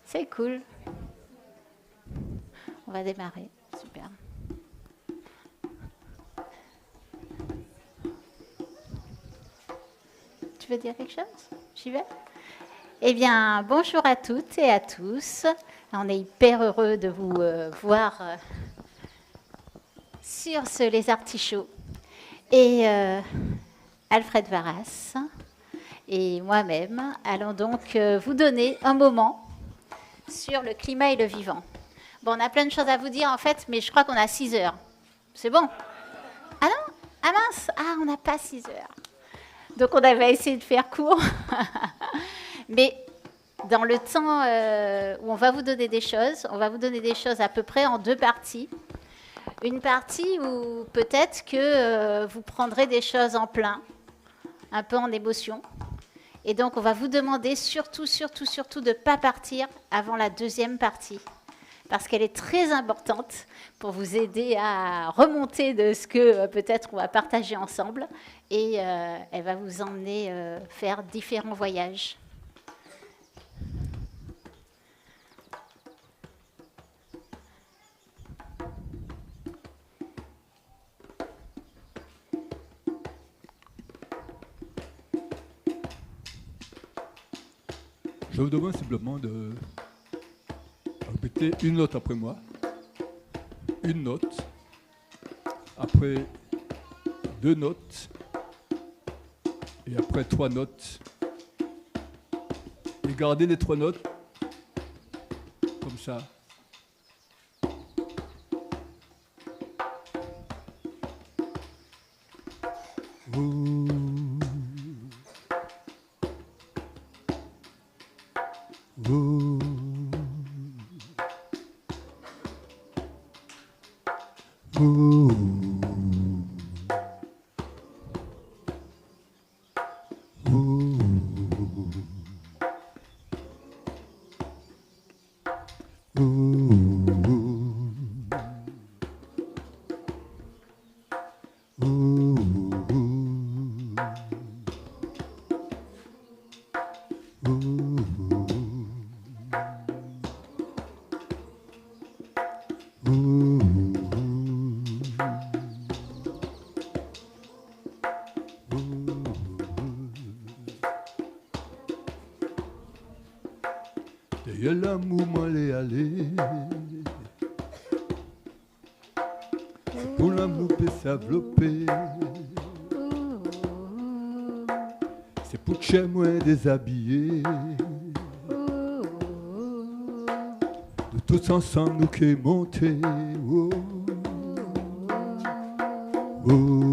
C'est cool. On va démarrer. Super. Tu veux dire quelque chose? J'y vais? Eh bien, bonjour à toutes et à tous. On est hyper heureux de vous voir sur ce Les Artichauts. Et Alfred Varas et moi-même allons donc vous donner un moment sur le climat et le vivant. Bon, on a plein de choses à vous dire en fait, mais je crois qu'on a 6 heures. C'est bon? Ah non? Ah mince! Ah, on n'a pas 6 heures. Donc on avait essayé de faire court. Mais dans le temps où on va vous donner des choses, on va vous donner des choses à peu près en 2 parties. Une partie où peut-être que vous prendrez des choses en plein, un peu en émotion. Et donc on va vous demander surtout de ne pas partir avant la 2e partie. Parce qu'elle est très importante pour vous aider à remonter de ce que peut-être on va partager ensemble. Et elle va vous emmener faire différents voyages. Je vous demande simplement de répéter une note après moi. Une note. Après 2 notes. Et après 3 notes. Et gardez les 3 notes comme ça. Et l'amour m'en est allé. Pour l'amour peut s'envelopper. C'est pour chez moi déshabillé. De tous ensemble nous qui monter. Oh. Oh.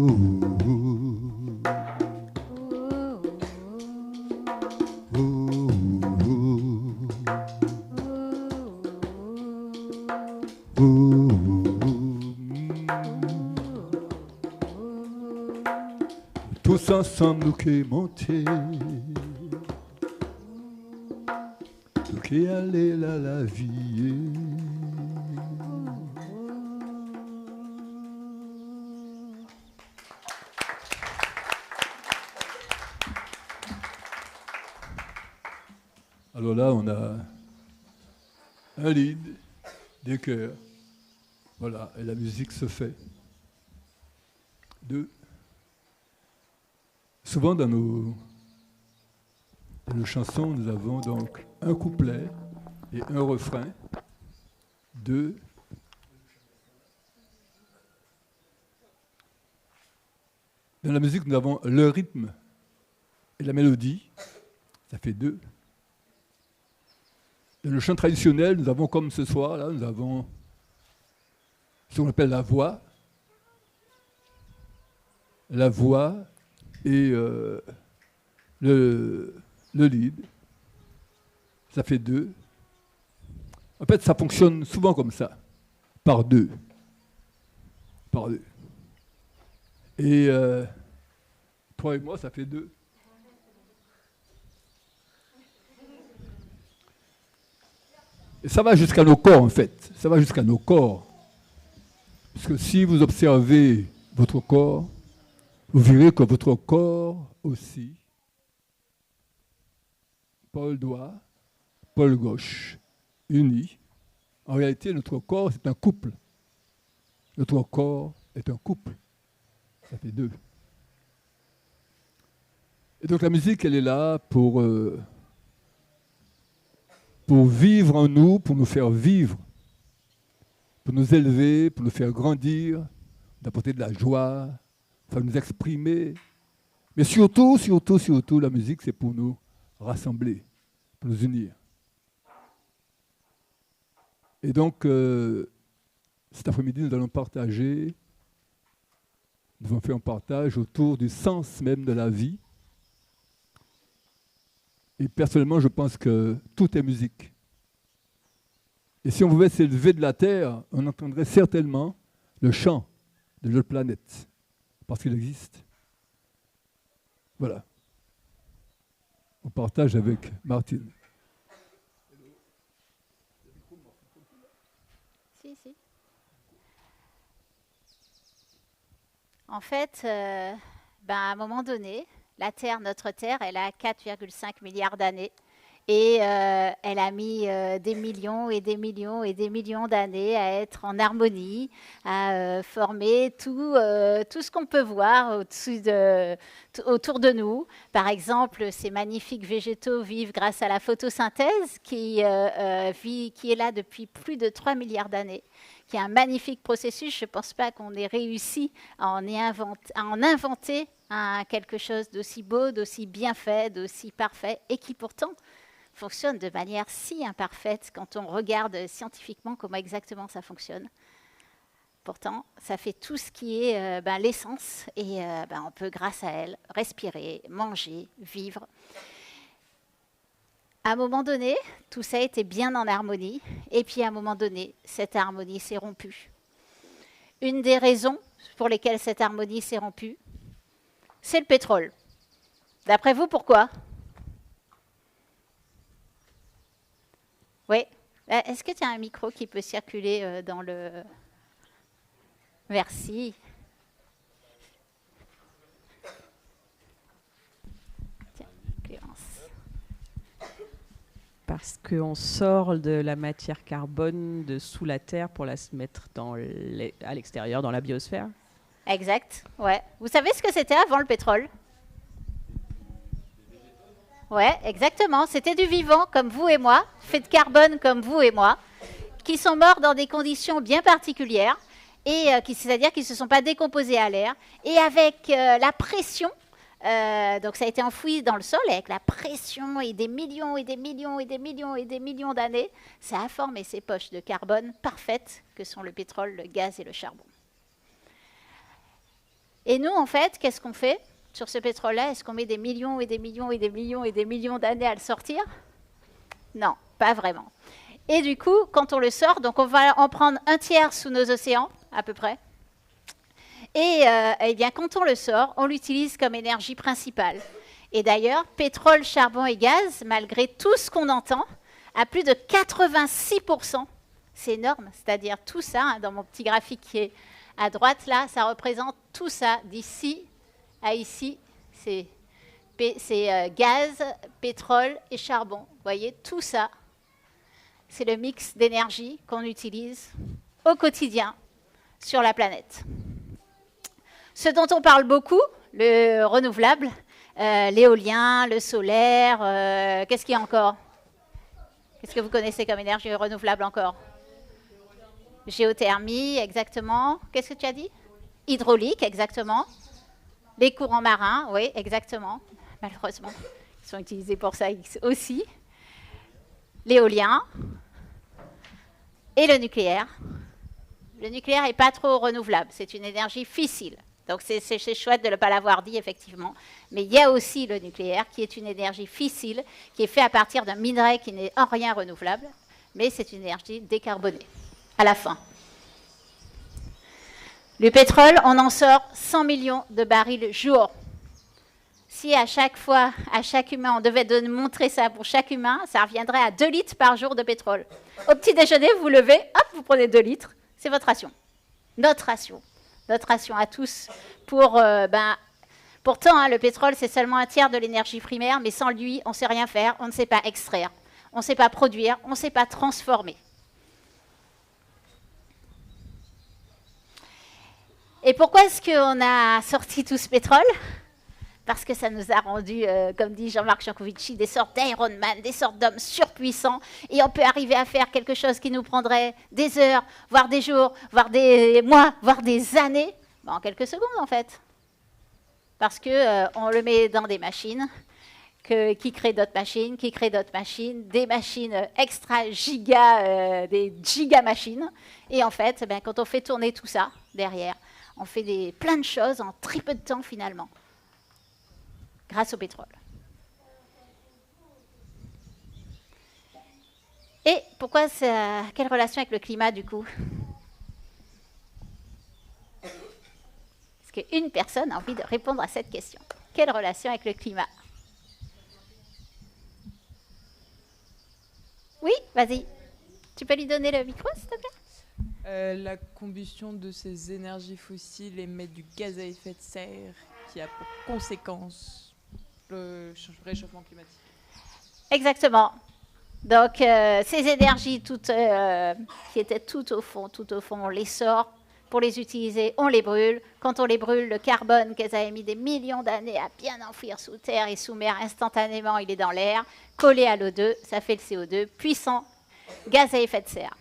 Tous ensemble nous qui monter, nous qui aller là la vie. Alors là on a un lead, des chœurs, voilà, et la musique se fait. 2. Souvent dans nos chansons, nous avons donc un couplet et un refrain. 2. Dans la musique, nous avons le rythme et la mélodie. Ça fait 2. Dans le chant traditionnel, nous avons comme ce soir, là, nous avons ce qu'on appelle la voix. La voix et le lead. Ça fait 2. En fait, ça fonctionne souvent comme ça, par 2. Par 2. Et toi et moi, ça fait 2. Et ça va jusqu'à nos corps, en fait. Ça va jusqu'à nos corps. Parce que si vous observez votre corps, vous verrez que votre corps aussi, Paul droit, Paul gauche, unis. En réalité, notre corps, c'est un couple. Notre corps est un couple. Ça fait deux. Et donc la musique, elle est là pour vivre en nous, pour nous faire vivre, pour nous élever, pour nous faire grandir, d'apporter de la joie, pour nous exprimer. Mais surtout, la musique, c'est pour nous rassembler, pour nous unir. Et donc, cet après-midi, nous allons faire un partage autour du sens même de la vie. Et personnellement, je pense que tout est musique. Et si on pouvait s'élever de la terre, on entendrait certainement le chant de notre planète, parce qu'il existe. Voilà. On partage avec Martine. Si. En fait, à un moment donné, notre Terre, elle a 4,5 milliards d'années. Et elle a mis des millions et des millions et des millions d'années à être en harmonie, à former tout ce qu'on peut voir autour de nous. Par exemple, ces magnifiques végétaux vivent grâce à la photosynthèse qui est là depuis plus de 3 milliards d'années, qui est un magnifique processus. Je ne pense pas qu'on ait réussi à en inventer quelque chose d'aussi beau, d'aussi bien fait, d'aussi parfait, et qui pourtant fonctionne de manière si imparfaite quand on regarde scientifiquement comment exactement ça fonctionne. Pourtant, ça fait tout ce qui est l'essence, et on peut, grâce à elle, respirer, manger, vivre. À un moment donné, tout ça était bien en harmonie, et puis à un moment donné, cette harmonie s'est rompue. Une des raisons pour lesquelles cette harmonie s'est rompue, c'est le pétrole. D'après vous, pourquoi ? Oui. Est-ce que tu as un micro qui peut circuler dans le... Merci. Tiens, Clémence. Parce qu'on sort de la matière carbone de sous la terre pour la se mettre à l'extérieur, dans la biosphère. Exact, ouais. Vous savez ce que c'était avant le pétrole ? Ouais, exactement. C'était du vivant, comme vous et moi, fait de carbone comme vous et moi, qui sont morts dans des conditions bien particulières, et c'est-à-dire qu'ils ne se sont pas décomposés à l'air. Et avec la pression, donc ça a été enfoui dans le sol, avec la pression et des millions et des millions et des millions et des millions d'années, ça a formé ces poches de carbone parfaites que sont le pétrole, le gaz et le charbon. Et nous, en fait, qu'est-ce qu'on fait ? Sur ce pétrole-là, est-ce qu'on met des millions et des millions et des millions et des millions d'années à le sortir ? Non, pas vraiment. Et du coup, quand on le sort, donc on va en prendre un tiers sous nos océans, à peu près. Et bien, quand on le sort, on l'utilise comme énergie principale. Et d'ailleurs, pétrole, charbon et gaz, malgré tout ce qu'on entend, à plus de 86%, c'est énorme, c'est-à-dire tout ça, dans mon petit graphique qui est à droite, là, ça représente tout ça, d'ici à ici, c'est gaz, pétrole et charbon. Vous voyez, tout ça, c'est le mix d'énergie qu'on utilise au quotidien sur la planète. Ce dont on parle beaucoup, le renouvelable, l'éolien, le solaire, qu'est-ce qu'il y a encore ? Qu'est-ce que vous connaissez comme énergie renouvelable encore ? Géothermie, exactement. Qu'est-ce que tu as dit ? Hydraulique, exactement. Les courants marins, oui, exactement. Malheureusement, ils sont utilisés pour ça aussi. L'éolien et le nucléaire. Le nucléaire n'est pas trop renouvelable, c'est une énergie fissile. Donc c'est chouette de ne pas l'avoir dit, effectivement. Mais il y a aussi le nucléaire, qui est une énergie fissile, qui est fait à partir d'un minerai qui n'est en rien renouvelable, mais c'est une énergie décarbonée, à la fin. Le pétrole, on en sort 100 millions de barils jour. Si à chaque fois, à chaque humain, on devait montrer ça pour chaque humain, ça reviendrait à 2 litres par jour de pétrole. Au petit déjeuner, vous levez, hop, vous prenez 2 litres, c'est votre ration. Notre ration à tous. Pourtant, le pétrole, c'est seulement un tiers de l'énergie primaire, mais sans lui, on ne sait rien faire, on ne sait pas extraire. on ne sait pas produire, on ne sait pas transformer. Et pourquoi est-ce qu'on a sorti tout ce pétrole? Parce que ça nous a rendu, comme dit Jean-Marc Jancovici, des sortes d'Iron Man, des sortes d'hommes surpuissants. Et on peut arriver à faire quelque chose qui nous prendrait des heures, voire des jours, voire des mois, voire des années, en quelques secondes en fait. Parce qu'on le met dans des machines, qui créent d'autres machines, qui créent d'autres machines, des machines extra giga, des giga machines. Et en fait, quand on fait tourner tout ça derrière, on fait plein de choses en très peu de temps finalement, grâce au pétrole. Et pourquoi quelle relation avec le climat du coup? Est-ce qu'une personne a envie de répondre à cette question? Quelle relation avec le climat? Oui, vas-y. Tu peux lui donner le micro, s'il te plaît? La combustion de ces énergies fossiles émet du gaz à effet de serre qui a pour conséquence le réchauffement climatique. Exactement. Donc, ces énergies qui étaient tout au fond, on les sort. Pour les utiliser, on les brûle. Quand on les brûle, le carbone qu'elles avaient mis des millions d'années à bien enfouir sous terre et sous mer, instantanément, il est dans l'air, collé à l'O2, ça fait le CO2, puissant gaz à effet de serre.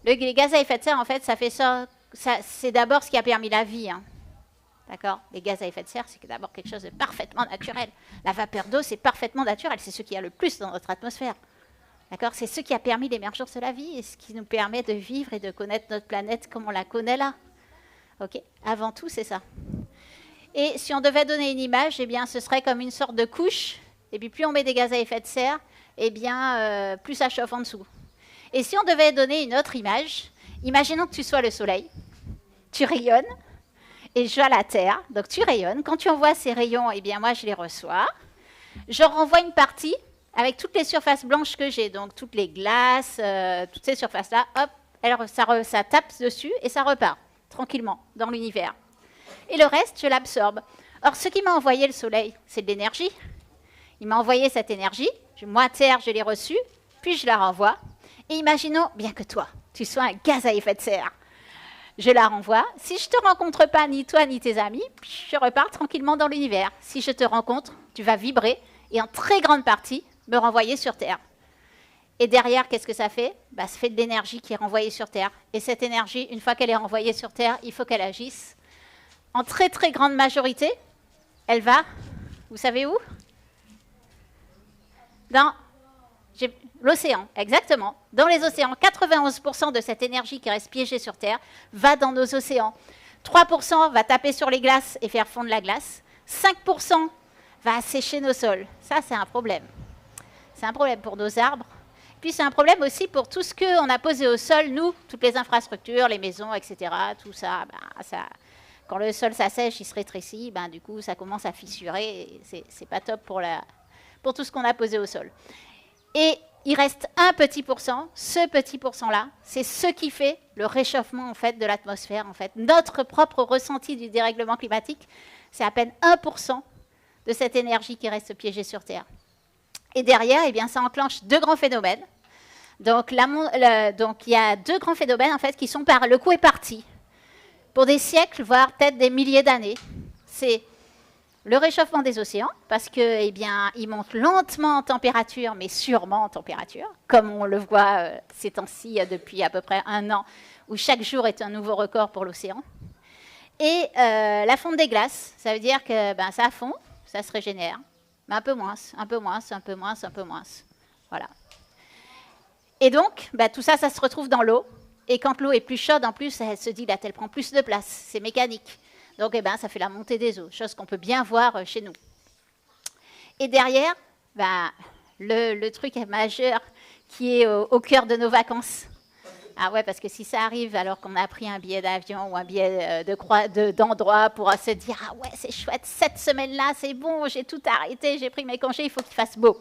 Les gaz à effet de serre, en fait, ça fait ça c'est d'abord ce qui a permis la vie. Hein. D'accord? Les gaz à effet de serre, c'est d'abord quelque chose de parfaitement naturel. La vapeur d'eau, c'est parfaitement naturel. C'est ce qu'il y a le plus dans notre atmosphère. D'accord? C'est ce qui a permis l'émergence de la vie et ce qui nous permet de vivre et de connaître notre planète comme on la connaît là. Ok? Avant tout, c'est ça. Et si on devait donner une image, eh bien, ce serait comme une sorte de couche. Et puis, plus on met des gaz à effet de serre, eh bien, plus ça chauffe en dessous. Et si on devait donner une autre image, imaginons que tu sois le soleil, tu rayonnes, et je vois la Terre, donc tu rayonnes. Quand tu envoies ces rayons, eh bien moi je les reçois. Je renvoie une partie avec toutes les surfaces blanches que j'ai, donc toutes les glaces, toutes ces surfaces-là, hop, ça tape dessus et ça repart tranquillement dans l'univers. Et le reste, je l'absorbe. Or, ce qui m'a envoyé le soleil, c'est de l'énergie. Il m'a envoyé cette énergie, moi Terre, je l'ai reçue, puis je la renvoie. Et imaginons bien que toi, tu sois un gaz à effet de serre. Je la renvoie. Si je ne te rencontre pas, ni toi, ni tes amis, je repars tranquillement dans l'univers. Si je te rencontre, tu vas vibrer et en très grande partie me renvoyer sur Terre. Et derrière, qu'est-ce que ça fait? Ça fait de l'énergie qui est renvoyée sur Terre. Et cette énergie, une fois qu'elle est renvoyée sur Terre, il faut qu'elle agisse. En très très grande majorité, elle va, vous savez où? Dans l'océan, exactement. Dans les océans, 91% de cette énergie qui reste piégée sur Terre va dans nos océans. 3% va taper sur les glaces et faire fondre la glace. 5% va assécher nos sols. Ça, c'est un problème. C'est un problème pour nos arbres. Puis c'est un problème aussi pour tout ce qu'on a posé au sol, nous, toutes les infrastructures, les maisons, etc. Tout ça, quand le sol s'assèche, il se rétrécit, du coup, ça commence à fissurer. C'est pas top pour tout ce qu'on a posé au sol. Et il reste un petit pourcent. Ce petit pourcent-là, c'est ce qui fait le réchauffement en fait, de l'atmosphère. En fait. Notre propre ressenti du dérèglement climatique, c'est à peine 1% de cette énergie qui reste piégée sur Terre. Et derrière, eh bien, ça enclenche deux grands phénomènes. Donc, il y a deux grands phénomènes en fait, qui sont le coup est parti. Pour des siècles, voire peut-être des milliers d'années. C'est le réchauffement des océans, parce que, eh bien, ils montent lentement en température, mais sûrement en température, comme on le voit ces temps-ci depuis à peu près 1 an, où chaque jour est un nouveau record pour l'océan. Et la fonte des glaces, ça veut dire que ça fond, ça se régénère, mais un peu moins, un peu moins, un peu moins, un peu moins. Voilà. Et donc, tout ça, ça se retrouve dans l'eau. Et quand l'eau est plus chaude, en plus, elle se dilate, elle prend plus de place. C'est mécanique. Donc, ça fait la montée des eaux, chose qu'on peut bien voir chez nous. Et derrière, le truc majeur qui est au cœur de nos vacances. Ah ouais, parce que si ça arrive alors qu'on a pris un billet d'avion ou un billet d'endroit pour se dire « Ah ouais, c'est chouette, cette semaine-là, c'est bon, j'ai tout arrêté, j'ai pris mes congés, il faut qu'il fasse beau. »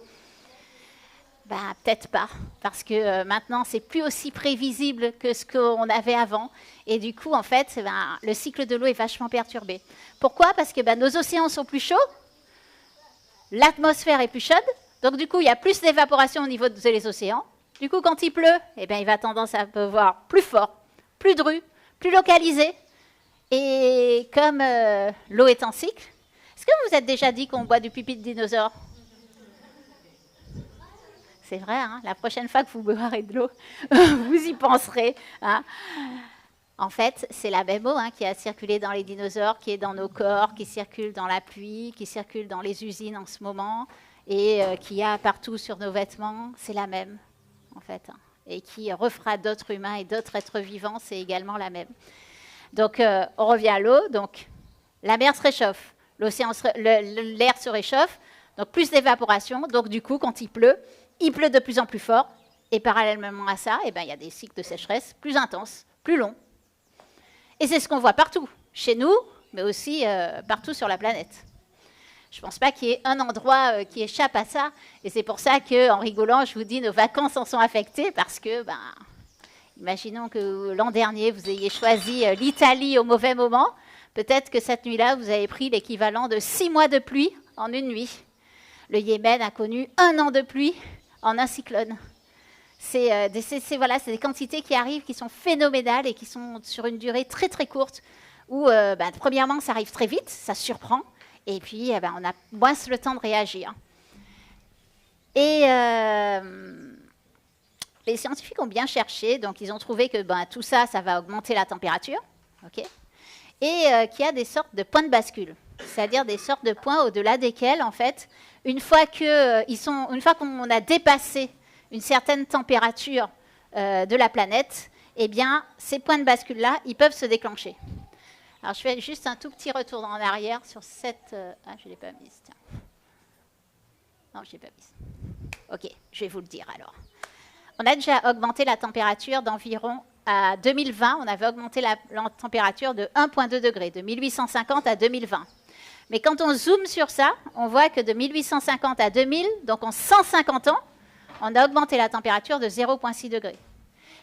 Peut-être pas, parce que maintenant, c'est plus aussi prévisible que ce qu'on avait avant. Et du coup, en fait, le cycle de l'eau est vachement perturbé. Pourquoi? Parce que nos océans sont plus chauds, l'atmosphère est plus chaude, Donc du coup, il y a plus d'évaporation au niveau des océans. Du coup, quand il pleut, eh bien, il va tendance à pleuvoir plus fort, plus dru, plus localisé. Et comme l'eau est en cycle, est-ce que vous vous êtes déjà dit qu'on boit du pipi de dinosaure? C'est vrai, hein, la prochaine fois que vous boirez de l'eau, vous y penserez. Hein. En fait, c'est la même eau hein, qui a circulé dans les dinosaures, qui est dans nos corps, qui circule dans la pluie, qui circule dans les usines en ce moment, et qui y a partout sur nos vêtements. C'est la même, en fait. Hein, et qui refera d'autres humains et d'autres êtres vivants, c'est également la même. Donc, on revient à l'eau. Donc, la mer se réchauffe, l'air se réchauffe, donc plus d'évaporation. Donc, du coup, quand il pleut de plus en plus fort. Et parallèlement à ça, eh ben, il y a des cycles de sécheresse plus intenses, plus longs. Et c'est ce qu'on voit partout, chez nous, mais aussi partout sur la planète. Je ne pense pas qu'il y ait un endroit qui échappe à ça. Et c'est pour ça qu'en rigolant, je vous dis nos vacances en sont affectées parce que, imaginons que l'an dernier, vous ayez choisi l'Italie au mauvais moment. Peut-être que cette nuit-là, vous avez pris l'équivalent de 6 mois de pluie en une nuit. Le Yémen a connu 1 an de pluie en un cyclone. C'est des quantités qui arrivent, qui sont phénoménales et qui sont sur une durée très très courte, où premièrement ça arrive très vite, ça surprend, et puis on a moins le temps de réagir. Et les scientifiques ont bien cherché, donc ils ont trouvé que tout ça, ça va augmenter la température, okay, et qu'il y a des sortes de points de bascule, c'est-à-dire des sortes de points au-delà desquels, en fait, une fois qu'on a dépassé une certaine température de la planète, eh bien, ces points de bascule-là, ils peuvent se déclencher. Alors, je fais juste un tout petit retour en arrière sur cette... Ah, je ne l'ai pas mise, tiens. Non, je ne l'ai pas mise. OK, je vais vous le dire, alors. On a déjà augmenté la température d'environ... À 2020, on avait augmenté la température de 1,2 degrés, de 1850 à 2020. Mais quand on zoome sur ça, on voit que de 1850 à 2000, donc en 150 ans, on a augmenté la température de 0,6 degrés.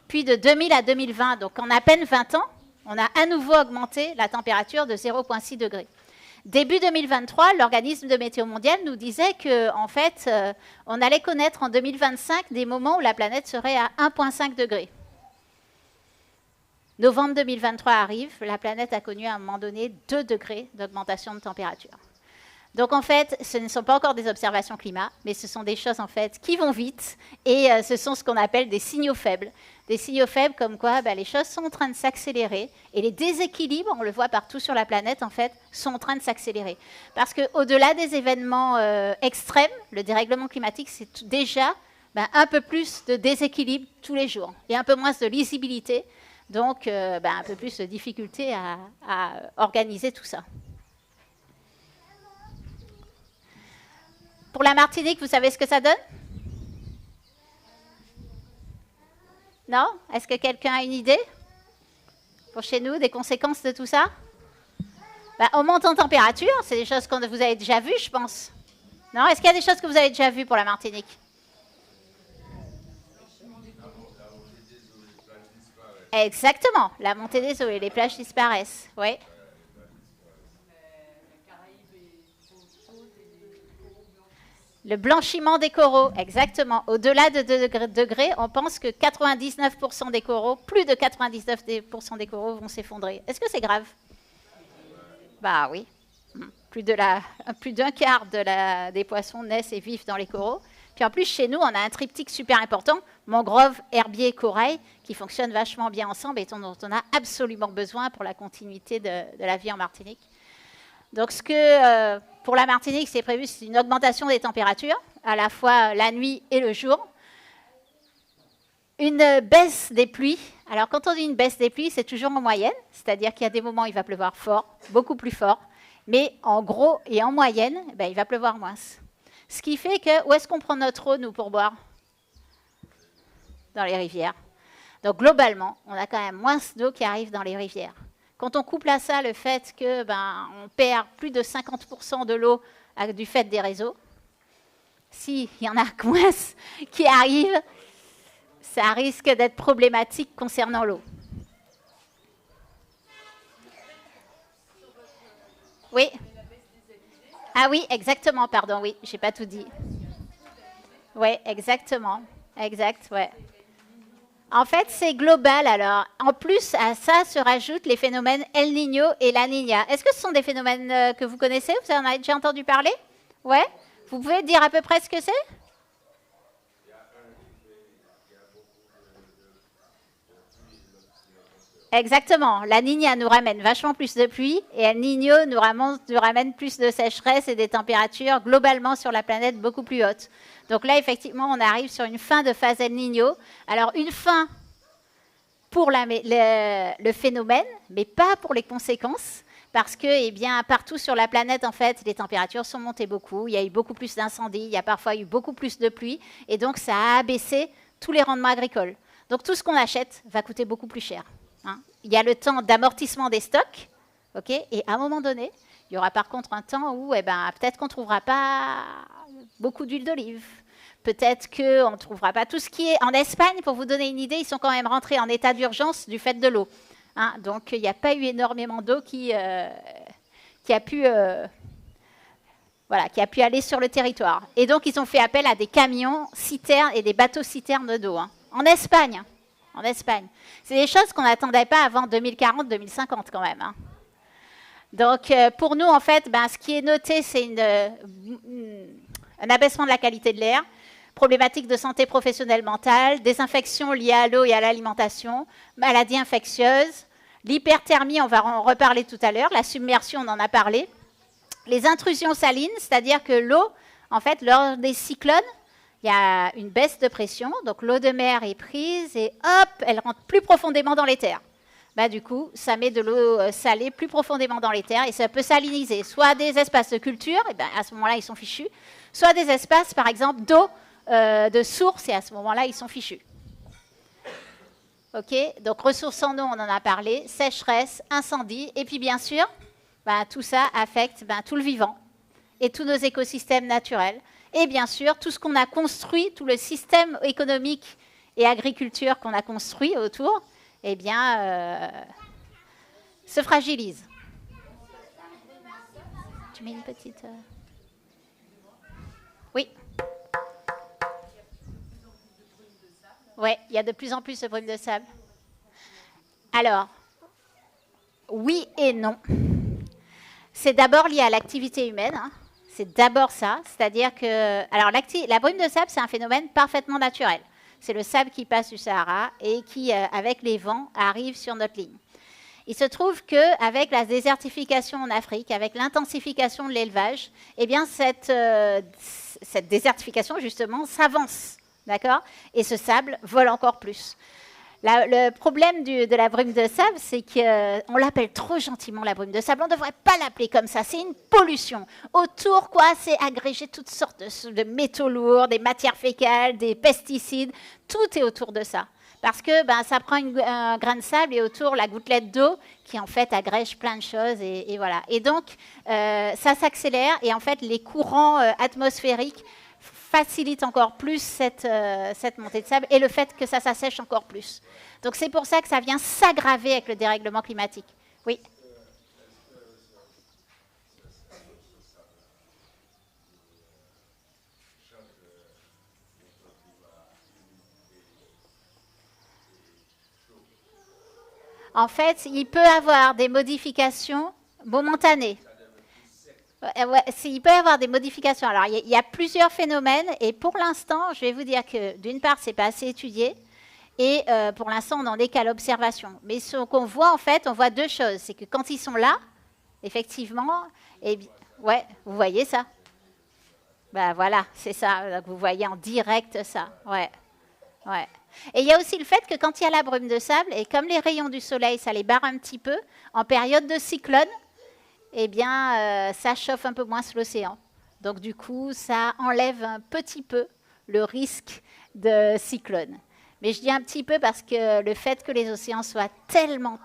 Puis de 2000 à 2020, donc en à peine 20 ans, on a à nouveau augmenté la température de 0,6 degrés. Début 2023, l'organisme de météo mondial nous disait qu'en fait, on allait connaître en 2025 des moments où la planète serait à 1,5 degrés. Novembre 2023 arrive, la planète a connu à un moment donné 2 degrés d'augmentation de température. Donc en fait, ce ne sont pas encore des observations climat, mais ce sont des choses en fait qui vont vite et ce sont ce qu'on appelle des signaux faibles. Des signaux faibles comme quoi les choses sont en train de s'accélérer et les déséquilibres, on le voit partout sur la planète en fait, sont en train de s'accélérer. Parce qu'au-delà des événements extrêmes, le dérèglement climatique, c'est déjà un peu plus de déséquilibre tous les jours et un peu moins de lisibilité. Donc, un peu plus de difficulté à organiser tout ça. Pour la Martinique, vous savez ce que ça donne? Non? Est-ce que quelqu'un a une idée? Pour chez nous, des conséquences de tout ça? On monte en température, c'est des choses que vous avez déjà vues, je pense. Non? Est-ce qu'il y a des choses que vous avez déjà vues pour la Martinique? Exactement, la montée des eaux et les plages disparaissent. Oui. Le blanchiment des coraux, exactement. Au-delà de 2 degrés, on pense que 99% des coraux, plus de 99% des coraux vont s'effondrer. Est-ce que c'est grave? Bah oui. Plus d'un quart des poissons naissent et vivent dans les coraux. Puis en plus, chez nous, on a un triptyque super important, mangrove, herbier, corail, qui fonctionnent vachement bien ensemble et dont on a absolument besoin pour la continuité de la vie en Martinique. Donc pour la Martinique, c'est prévu, c'est une augmentation des températures, à la fois la nuit et le jour. Une baisse des pluies. Alors quand on dit une baisse des pluies, c'est toujours en moyenne, c'est-à-dire qu'il y a des moments où il va pleuvoir fort, beaucoup plus fort, mais en gros et en moyenne, il va pleuvoir moins. Ce qui fait que, où est-ce qu'on prend notre eau, nous, pour boire? Dans les rivières. Donc, globalement, on a quand même moins d'eau qui arrive dans les rivières. Quand on couple à ça le fait que on perd plus de 50% de l'eau du fait des réseaux, s'il y en a moins qui arrivent, ça risque d'être problématique concernant l'eau. Oui. Ah oui, exactement, pardon, oui, j'ai pas tout dit. Oui, exactement. Exact, ouais. En fait, c'est global. Alors, en plus, à ça se rajoutent les phénomènes El Niño et La Niña. Est-ce que ce sont des phénomènes que vous connaissez? Vous en avez déjà entendu parler? Ouais. Vous pouvez dire à peu près ce que c'est? Exactement. La Niña nous ramène vachement plus de pluie et El Niño nous ramène plus de sécheresse et des températures globalement sur la planète beaucoup plus hautes. Donc là, effectivement, on arrive sur une fin de phase El Niño. Alors, une fin pour le phénomène, mais pas pour les conséquences, parce que, eh bien, partout sur la planète, en fait, les températures sont montées beaucoup. Il y a eu beaucoup plus d'incendies, il y a parfois eu beaucoup plus de pluie, et donc ça a abaissé tous les rendements agricoles. Donc tout ce qu'on achète va coûter beaucoup plus cher. Hein. Il y a le temps d'amortissement des stocks, ok, et à un moment donné, il y aura par contre un temps où, eh ben, peut-être qu'on ne trouvera pas beaucoup d'huile d'olive. Peut-être qu'on ne trouvera pas tout ce qui est... En Espagne, pour vous donner une idée, ils sont quand même rentrés en état d'urgence du fait de l'eau. Hein, donc, il n'y a pas eu énormément d'eau qui a pu aller sur le territoire. Et donc, ils ont fait appel à des camions, citernes et des bateaux citernes d'eau. Hein. En Espagne. C'est des choses qu'on n'attendait pas avant 2040-2050 quand même. Hein. Donc, pour nous, en fait, ce qui est noté, c'est un abaissement de la qualité de l'air, problématiques de santé professionnelle mentale, des infections liées à l'eau et à l'alimentation, maladies infectieuses, l'hyperthermie, on va en reparler tout à l'heure, la submersion, on en a parlé, les intrusions salines, c'est-à-dire que l'eau, en fait, lors des cyclones, il y a une baisse de pression, donc l'eau de mer est prise et hop, elle rentre plus profondément dans les terres. Du coup, ça met de l'eau salée plus profondément dans les terres et ça peut saliniser soit des espaces de culture, et à ce moment-là, ils sont fichus, soit des espaces, par exemple, d'eau de source, et à ce moment-là, ils sont fichus. OK, donc ressources en eau, on en a parlé, sécheresse, incendie, et puis bien sûr, tout ça affecte tout le vivant et tous nos écosystèmes naturels. Et bien sûr, tout ce qu'on a construit, tout le système économique et agriculture qu'on a construit autour, eh bien, se fragilise. Tu mets une petite... Oui. Oui, il y a de plus en plus de brume de sable. Alors, oui et non. C'est d'abord lié à l'activité humaine. Hein. C'est d'abord ça. C'est-à-dire que... Alors, la brume de sable, c'est un phénomène parfaitement naturel. C'est le sable qui passe du Sahara et qui, avec les vents, arrive sur notre ligne. Il se trouve qu'avec la désertification en Afrique, avec l'intensification de l'élevage, eh bien, cette désertification, justement, s'avance. D'accord ? Et ce sable vole encore plus. Le problème de la brume de sable, c'est qu'on l'appelle trop gentiment la brume de sable. On ne devrait pas l'appeler comme ça. C'est une pollution. Autour, c'est agrégé toutes sortes de métaux lourds, des matières fécales, des pesticides. Tout est autour de ça. Parce que ça prend un grain de sable et autour la gouttelette d'eau qui en fait agrège plein de choses. Et voilà. Et donc, ça s'accélère et en fait, les courants atmosphériques facilite encore plus cette montée de sable et le fait que ça s'assèche encore plus. Donc c'est pour ça que ça vient s'aggraver avec le dérèglement climatique. Oui. En fait, il peut y avoir des modifications momentanées. Il peut y avoir des modifications. Alors, il y a plusieurs phénomènes et pour l'instant, je vais vous dire que d'une part, ce n'est pas assez étudié et pour l'instant, on n'en est qu'à l'observation. Mais ce qu'on voit, en fait, on voit deux choses. C'est que quand ils sont là, effectivement, ouais, vous voyez ça ? Voilà, c'est ça. Donc, vous voyez en direct ça. Ouais. Et il y a aussi le fait que quand il y a la brume de sable, et comme les rayons du soleil, ça les barre un petit peu, en période de cyclone, eh bien, ça chauffe un peu moins sur l'océan. Donc, du coup, ça enlève un petit peu le risque de cyclone. Mais je dis un petit peu parce que le fait que les océans soient tellement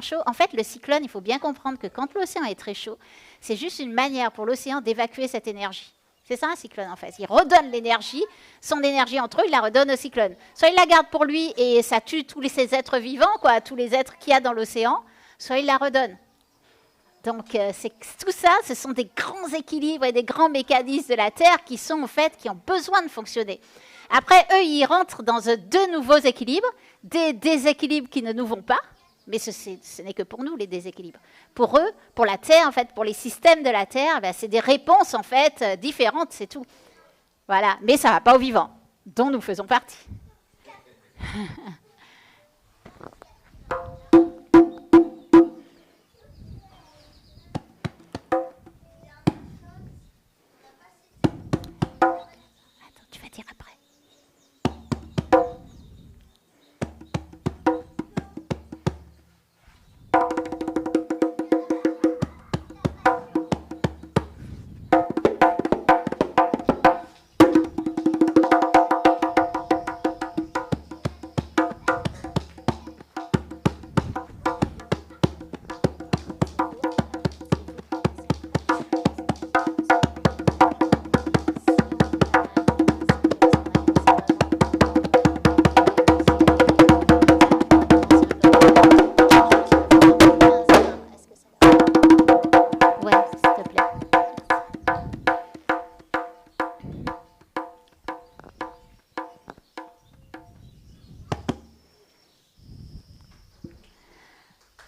chauds, en fait, le cyclone, il faut bien comprendre que quand l'océan est très chaud, c'est juste une manière pour l'océan d'évacuer cette énergie. C'est ça un cyclone, en fait. Il redonne l'énergie, son énergie entre eux, il la redonne au cyclone. Soit il la garde pour lui et ça tue tous ces êtres vivants, tous les êtres qu'il y a dans l'océan, soit il la redonne. Donc, tout ça, ce sont des grands équilibres et des grands mécanismes de la Terre qui sont, en fait, qui ont besoin de fonctionner. Après, eux, ils rentrent dans de nouveaux équilibres, des déséquilibres qui ne nous vont pas, mais ce n'est que pour nous, les déséquilibres. Pour eux, pour la Terre, en fait, pour les systèmes de la Terre, ben, c'est des réponses, en fait, différentes, c'est tout. Voilà, mais ça ne va pas aux vivants, dont nous faisons partie. Attends, tu vas dire après.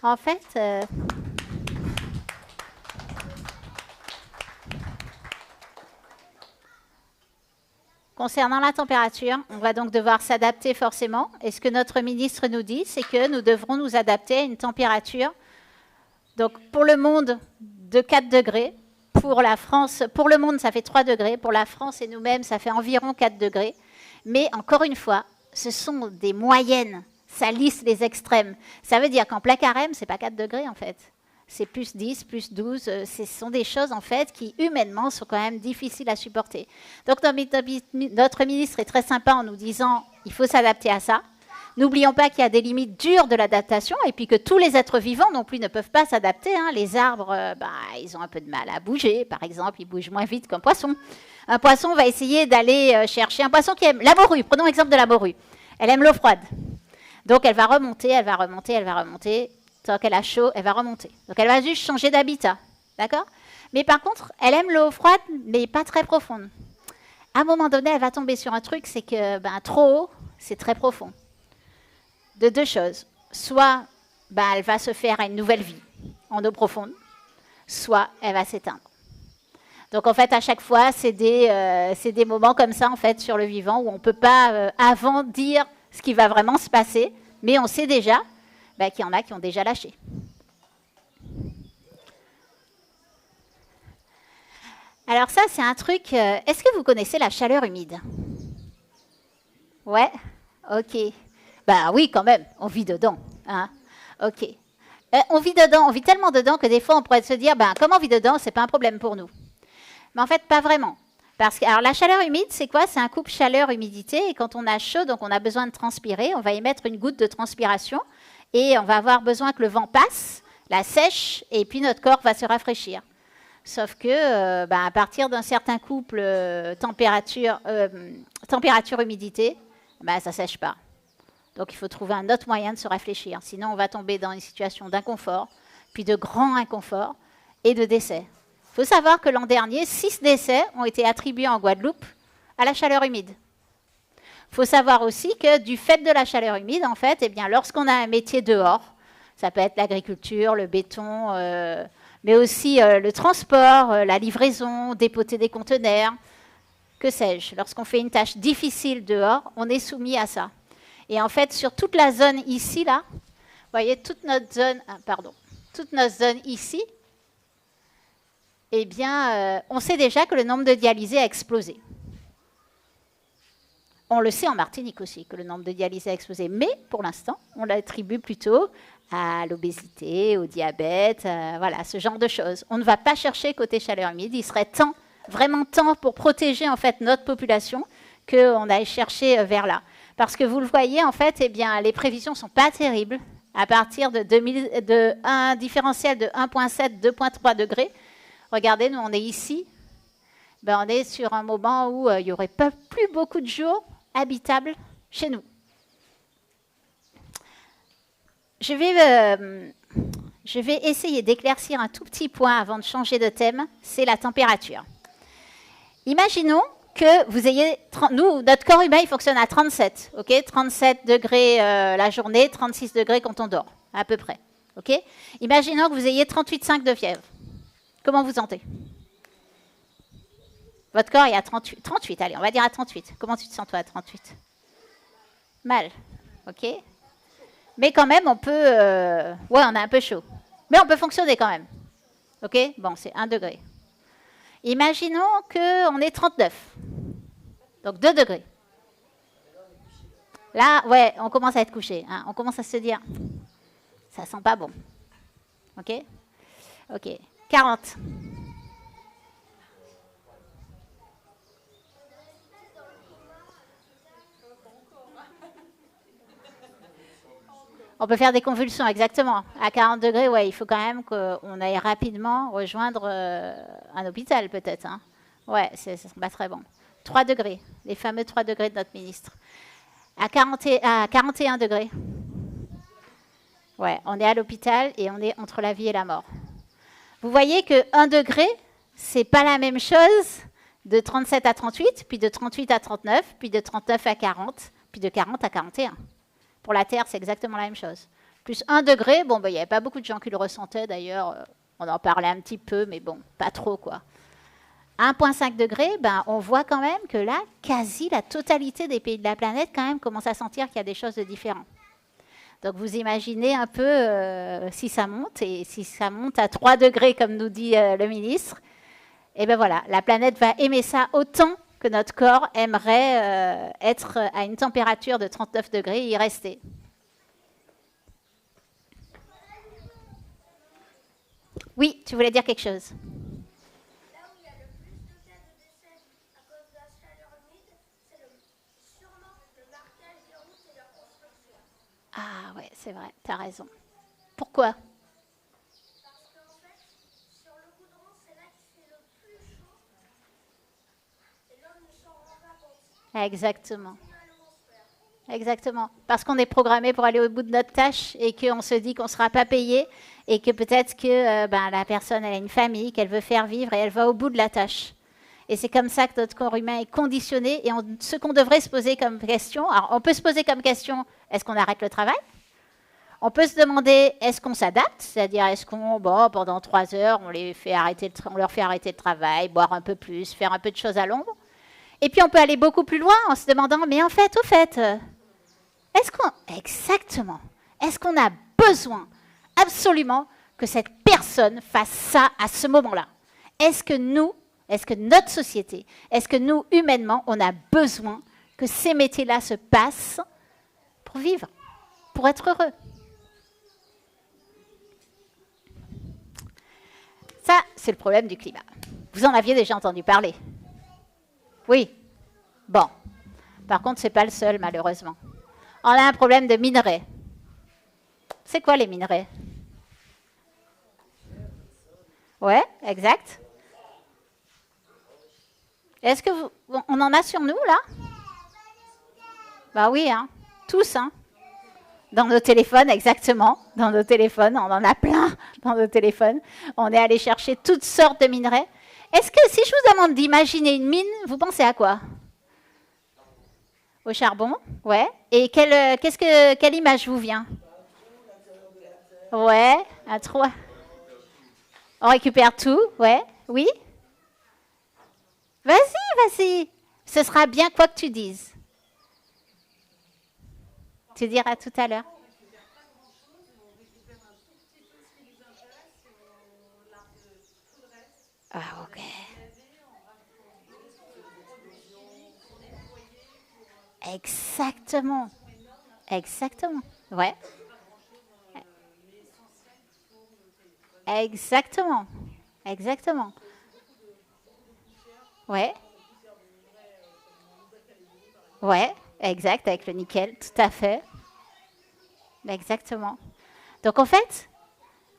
En fait, concernant la température, on va donc devoir s'adapter forcément. Et ce que notre ministre nous dit, c'est que nous devrons nous adapter à une température, donc pour le monde, de 4 degrés. Pour la France, pour le monde, ça fait 3 degrés. Pour la France et nous-mêmes, ça fait environ 4 degrés. Mais encore une fois, ce sont des moyennes. Ça lisse les extrêmes. Ça veut dire qu'en plein carême, ce n'est pas 4 degrés en fait. C'est plus 10, plus 12. Ce sont des choses en fait qui, humainement, sont quand même difficiles à supporter. Donc notre ministre est très sympa en nous disant il faut s'adapter à ça. N'oublions pas qu'il y a des limites dures de l'adaptation et puis que tous les êtres vivants non plus ne peuvent pas s'adapter. Hein. Les arbres, ils ont un peu de mal à bouger. Par exemple, ils bougent moins vite qu'un poisson. Un poisson va essayer d'aller chercher un poisson qui aime la morue. Prenons l'exemple de la morue. Elle aime l'eau froide. Donc, elle va remonter, elle va remonter, elle va remonter. Tant qu'elle a chaud, elle va remonter. Donc, elle va juste changer d'habitat. D'accord ? Mais par contre, elle aime l'eau froide, mais pas très profonde. À un moment donné, elle va tomber sur un truc, c'est que trop haut, c'est très profond. De deux choses. Soit elle va se faire à une nouvelle vie en eau profonde, soit elle va s'éteindre. Donc, en fait, à chaque fois, c'est des moments comme ça, en fait, sur le vivant, où on ne peut pas avant dire ce qui va vraiment se passer, mais on sait déjà qu'il y en a qui ont déjà lâché. Alors ça, c'est un truc... est-ce que vous connaissez la chaleur humide? Ouais? Ok. Oui, quand même, on vit dedans. Hein? Ok. On vit dedans, on vit tellement dedans que des fois, on pourrait se dire, comme on vit dedans, c'est pas un problème pour nous. Mais en fait, pas vraiment. Parce que, alors, la chaleur humide, c'est quoi? C'est un couple chaleur-humidité. Et quand on a chaud, donc on a besoin de transpirer, on va émettre une goutte de transpiration et on va avoir besoin que le vent passe, la sèche, et puis notre corps va se rafraîchir. Sauf que, à partir d'un certain couple température-humidité, ça ne sèche pas. Donc, il faut trouver un autre moyen de se réfléchir. Sinon, on va tomber dans une situation d'inconfort, puis de grand inconfort et de décès. Il faut savoir que l'an dernier, 6 décès ont été attribués en Guadeloupe à la chaleur humide. Il faut savoir aussi que du fait de la chaleur humide, en fait, lorsqu'on a un métier dehors, ça peut être l'agriculture, le béton, mais aussi le transport, la livraison, dépoter des conteneurs, que sais-je. Lorsqu'on fait une tâche difficile dehors, on est soumis à ça. Et en fait, sur toute la zone ici, là, vous voyez, toute notre zone ici, on sait déjà que le nombre de dialysés a explosé. On le sait en Martinique aussi, que le nombre de dialysés a explosé. Mais pour l'instant, on l'attribue plutôt à l'obésité, au diabète, ce genre de choses. On ne va pas chercher côté chaleur humide. Il serait vraiment temps pour protéger en fait notre population qu'on aille chercher vers là. Parce que vous le voyez, en fait, les prévisions ne sont pas terribles. À partir de un différentiel de 1,7, 2,3 degrés, regardez, nous, on est ici. On est sur un moment où il n'y aurait pas plus beaucoup de jours habitables chez nous. Il je vais essayer d'éclaircir un tout petit point avant de changer de thème, c'est la température. Imaginons que vous ayez... Nous, notre corps humain, il fonctionne à 37, ok, 37 degrés la journée, 36 degrés quand on dort, à peu près. Ok. Imaginons que vous ayez 38,5 de fièvre. Comment vous sentez? Votre corps est à 38. 38, allez, on va dire à 38. Comment tu te sens toi à 38? Mal, ok. Mais quand même, on peut... ouais, on a un peu chaud. Mais on peut fonctionner quand même. Ok. Bon, c'est 1 degré. Imaginons qu'on est 39. Donc 2 degrés. Là, ouais, on commence à être couché. Hein. On commence à se dire, ça sent pas bon. Ok. Ok. 40. On peut faire des convulsions, exactement. À 40 degrés, ouais, il faut quand même qu'on aille rapidement rejoindre un hôpital, peut-être. Hein. Ouais, c'est pas très bon. 3 degrés, les fameux 3 degrés de notre ministre. À 41 degrés, ouais, on est à l'hôpital et on est entre la vie et la mort. Vous voyez que 1 degré, c'est pas la même chose de 37 à 38, puis de 38 à 39, puis de 39 à 40, puis de 40 à 41. Pour la Terre, c'est exactement la même chose. Plus 1 degré, bon, il n'y avait pas beaucoup de gens qui le ressentaient d'ailleurs. On en parlait un petit peu, mais bon, pas trop, quoi. 1,5 degré, ben, on voit quand même que là, quasi la totalité des pays de la planète, quand même, commence à sentir qu'il y a des choses de différentes. Donc, vous imaginez un peu si ça monte, et si ça monte à 3 degrés, comme nous dit le ministre, et ben voilà, la planète va aimer ça autant que notre corps aimerait être à une température de 39 degrés et y rester. Oui, tu voulais dire quelque chose? Là où il y a le plus de cas de décès à cause de la chaleur humide, c'est sûrement le marquage des routes et leur construction. Ah ouais, c'est vrai, tu as raison. Pourquoi? Parce qu'en fait, sur le goudron, c'est là qu'il fait le plus chaud et l'homme ne s'en rend pas compte. Exactement. Exactement. Parce qu'on est programmé pour aller au bout de notre tâche et qu'on se dit qu'on ne sera pas payé et que peut-être que la personne elle a une famille qu'elle veut faire vivre et elle va au bout de la tâche. Et c'est comme ça que notre corps humain est conditionné. Et ce qu'on devrait se poser comme question, alors on peut se poser comme question, est-ce qu'on arrête le travail? On peut se demander, est-ce qu'on s'adapte? C'est-à-dire, est-ce qu'on, pendant 3 heures, on leur fait arrêter le travail, boire un peu plus, faire un peu de choses à l'ombre? Et puis on peut aller beaucoup plus loin en se demandant, mais en fait, est-ce qu'on a besoin absolument que cette personne fasse ça à ce moment-là? Est-ce que notre société, est-ce que nous, humainement, on a besoin que ces métiers-là se passent pour vivre, pour être heureux? Ça, c'est le problème du climat. Vous en aviez déjà entendu parler? Oui. Bon. Par contre, ce n'est pas le seul, malheureusement. On a un problème de minerais. C'est quoi les minerais? Ouais, exact. Est-ce que on en a sur nous, là? Bah oui, hein. Tous, hein. Dans nos téléphones, exactement. Dans nos téléphones, on en a plein dans nos téléphones. On est allé chercher toutes sortes de minerais. Est-ce que si je vous demande d'imaginer une mine, vous pensez à quoi? Au charbon, ouais. Et quelle image vous vient? Ouais, un trou. On récupère tout, ouais, oui. Vas-y. Ce sera bien quoi que tu dises. Tu diras tout à l'heure. Ah, ok. Exactement. Ouais. Exactement. Ouais. Ouais, exact, avec le nickel, tout à fait. Exactement. Donc en fait,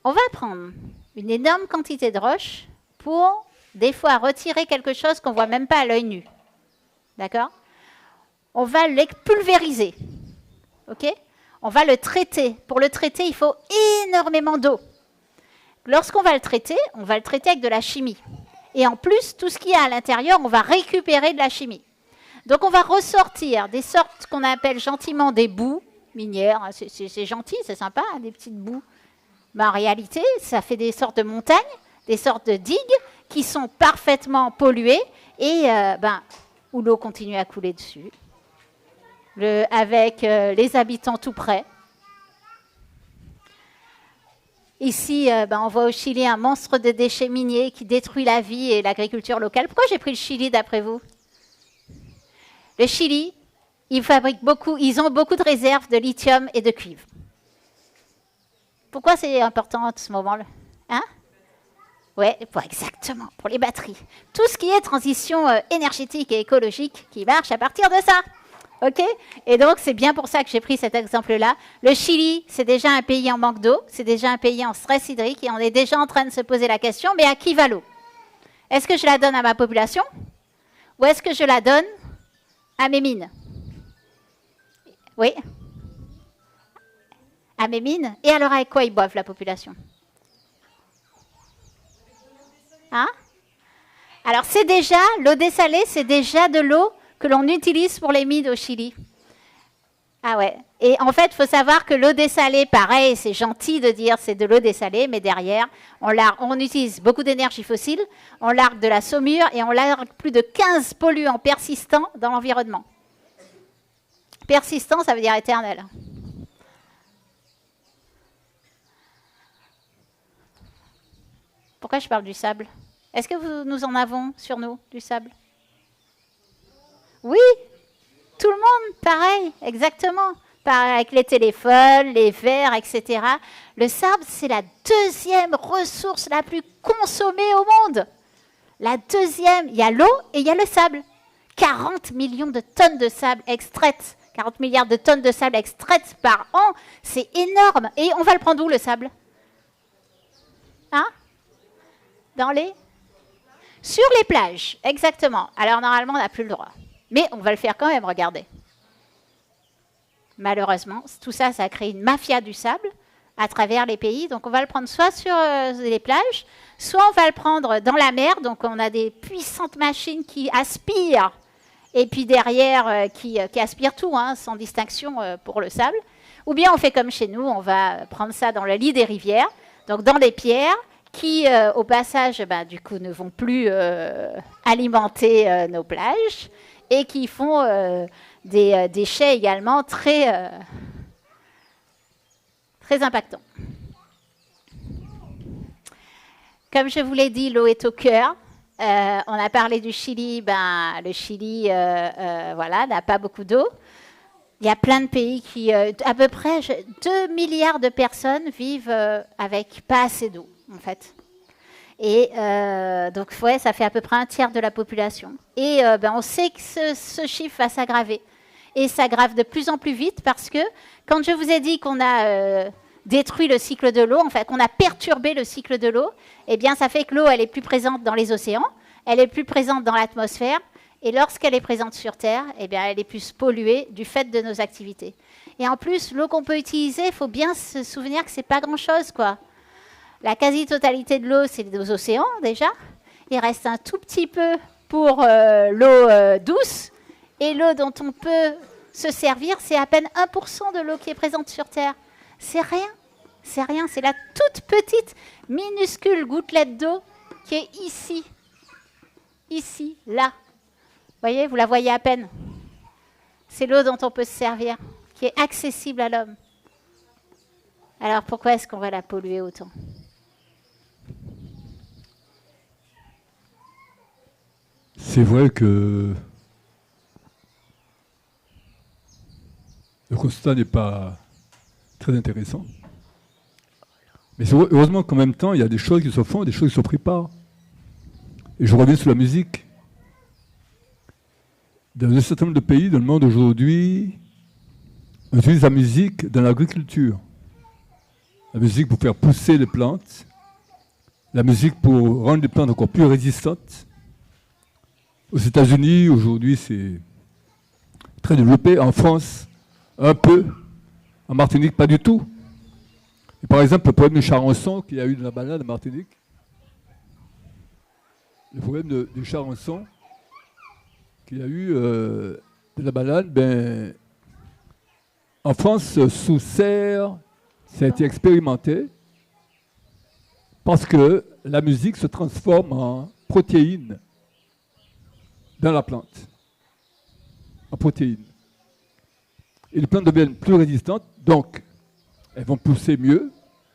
on va prendre une énorme quantité de roches pour, des fois, retirer quelque chose qu'on ne voit même pas à l'œil nu. D'accord? On va les pulvériser. OK? On va le traiter. Pour le traiter, il faut énormément d'eau. lorsqu'on va le traiter avec de la chimie. Et en plus, tout ce qu'il y a à l'intérieur, on va récupérer de la chimie. Donc on va ressortir des sortes qu'on appelle gentiment des boues minières. C'est gentil, c'est sympa, hein, des petites boues. Mais en réalité, ça fait des sortes de montagnes, des sortes de digues qui sont parfaitement polluées et où l'eau continue à couler dessus, avec les habitants tout près. Ici, on voit au Chili un monstre de déchets miniers qui détruit la vie et l'agriculture locale. Pourquoi j'ai pris le Chili d'après vous? Le Chili, ils ont beaucoup de réserves de lithium et de cuivre. Pourquoi c'est important à ce moment-là? Hein? Oui, exactement, pour les batteries. Tout ce qui est transition énergétique et écologique qui marche à partir de ça. OK? Et donc, c'est bien pour ça que j'ai pris cet exemple-là. Le Chili, c'est déjà un pays en manque d'eau, c'est déjà un pays en stress hydrique, et on est déjà en train de se poser la question, mais à qui va l'eau? Est-ce que je la donne à ma population? Ou est-ce que je la donne à mes mines? Oui? À mes mines? Et alors, avec quoi ils boivent, la population? Hein? Alors, c'est déjà, l'eau dessalée, c'est déjà de l'eau que l'on utilise pour les mines au Chili. Ah ouais. Et en fait, il faut savoir que l'eau dessalée, pareil, c'est gentil de dire c'est de l'eau dessalée, mais derrière, on utilise beaucoup d'énergie fossile, on largue de la saumure et on largue plus de 15 polluants persistants dans l'environnement. Persistant, ça veut dire éternel. Pourquoi je parle du sable? Est-ce que nous en avons sur nous, du sable? Oui, tout le monde, pareil, exactement. Pareil avec les téléphones, les verres, etc. Le sable, c'est la deuxième ressource la plus consommée au monde. La deuxième, il y a l'eau et il y a le sable. 40 millions de tonnes de sable extraites, 40 milliards de tonnes de sable extraites par an, c'est énorme. Et on va le prendre où, le sable? Hein? Sur les plages, exactement. Alors normalement, on n'a plus le droit. Mais on va le faire quand même, regardez. Malheureusement, tout ça, ça a créé une mafia du sable à travers les pays. Donc on va le prendre soit sur les plages, soit on va le prendre dans la mer. Donc on a des puissantes machines qui aspirent, et puis derrière, qui aspirent tout, hein, sans distinction pour le sable. Ou bien on fait comme chez nous, on va prendre ça dans le lit des rivières, donc dans les pierres, qui, au passage, du coup, ne vont plus alimenter nos plages, et qui font des déchets également très, très impactants. Comme je vous l'ai dit, l'eau est au cœur. On a parlé du Chili. Le Chili n'a pas beaucoup d'eau. Il y a plein de pays qui, à peu près 2 milliards de personnes vivent avec pas assez d'eau, en fait. Et donc, ouais, ça fait à peu près un tiers de la population. Et on sait que ce chiffre va s'aggraver. Et s'aggrave de plus en plus vite parce que, quand je vous ai dit qu'on a détruit le cycle de l'eau, en fait, qu'on a perturbé le cycle de l'eau, eh bien, ça fait que l'eau, elle est plus présente dans les océans, elle est plus présente dans l'atmosphère, et lorsqu'elle est présente sur Terre, eh bien, elle est plus polluée du fait de nos activités. Et en plus, l'eau qu'on peut utiliser, il faut bien se souvenir que ce n'est pas grand-chose, quoi. La quasi-totalité de l'eau, c'est nos océans, déjà. Il reste un tout petit peu pour l'eau douce. Et l'eau dont on peut se servir, c'est à peine 1% de l'eau qui est présente sur Terre. C'est rien. C'est rien. C'est la toute petite, minuscule gouttelette d'eau qui est ici. Ici, là. Vous voyez, vous la voyez à peine. C'est l'eau dont on peut se servir, qui est accessible à l'homme. Alors pourquoi est-ce qu'on va la polluer autant ? C'est vrai que le constat n'est pas très intéressant. Mais heureusement qu'en même temps, il y a des choses qui se font et des choses qui se préparent. Et je reviens sur la musique. Dans un certain nombre de pays dans le monde aujourd'hui, on utilise la musique dans l'agriculture. La musique pour faire pousser les plantes. La musique pour rendre les plantes encore plus résistantes. Aux États-Unis, aujourd'hui, c'est très développé. En France, un peu. En Martinique, pas du tout. Et par exemple, le problème de Charançon qu'il y a eu dans la balade à Martinique, le problème de Charançon qu'il y a eu de la balade, ben, en France, sous serre, ça a été expérimenté parce que la musique se transforme en protéines dans la plante, en protéines. Et les plantes deviennent plus résistantes, donc elles vont pousser mieux,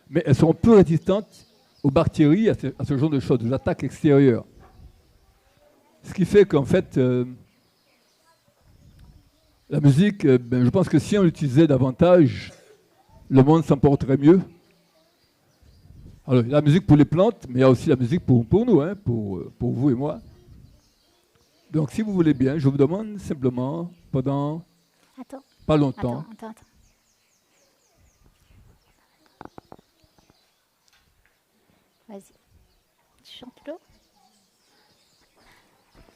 mais elles seront plus résistantes aux bactéries, à ce genre de choses, aux attaques extérieures. Ce qui fait qu'en fait, la musique, ben, je pense que si on l'utilisait davantage, le monde s'en porterait mieux. Alors, il y a la musique pour les plantes, mais il y a aussi la musique pour nous, hein, pour vous et moi. Donc, si vous voulez bien, je vous demande simplement, pendant pas longtemps, Attends. Vas-y. Tu chantes l'eau?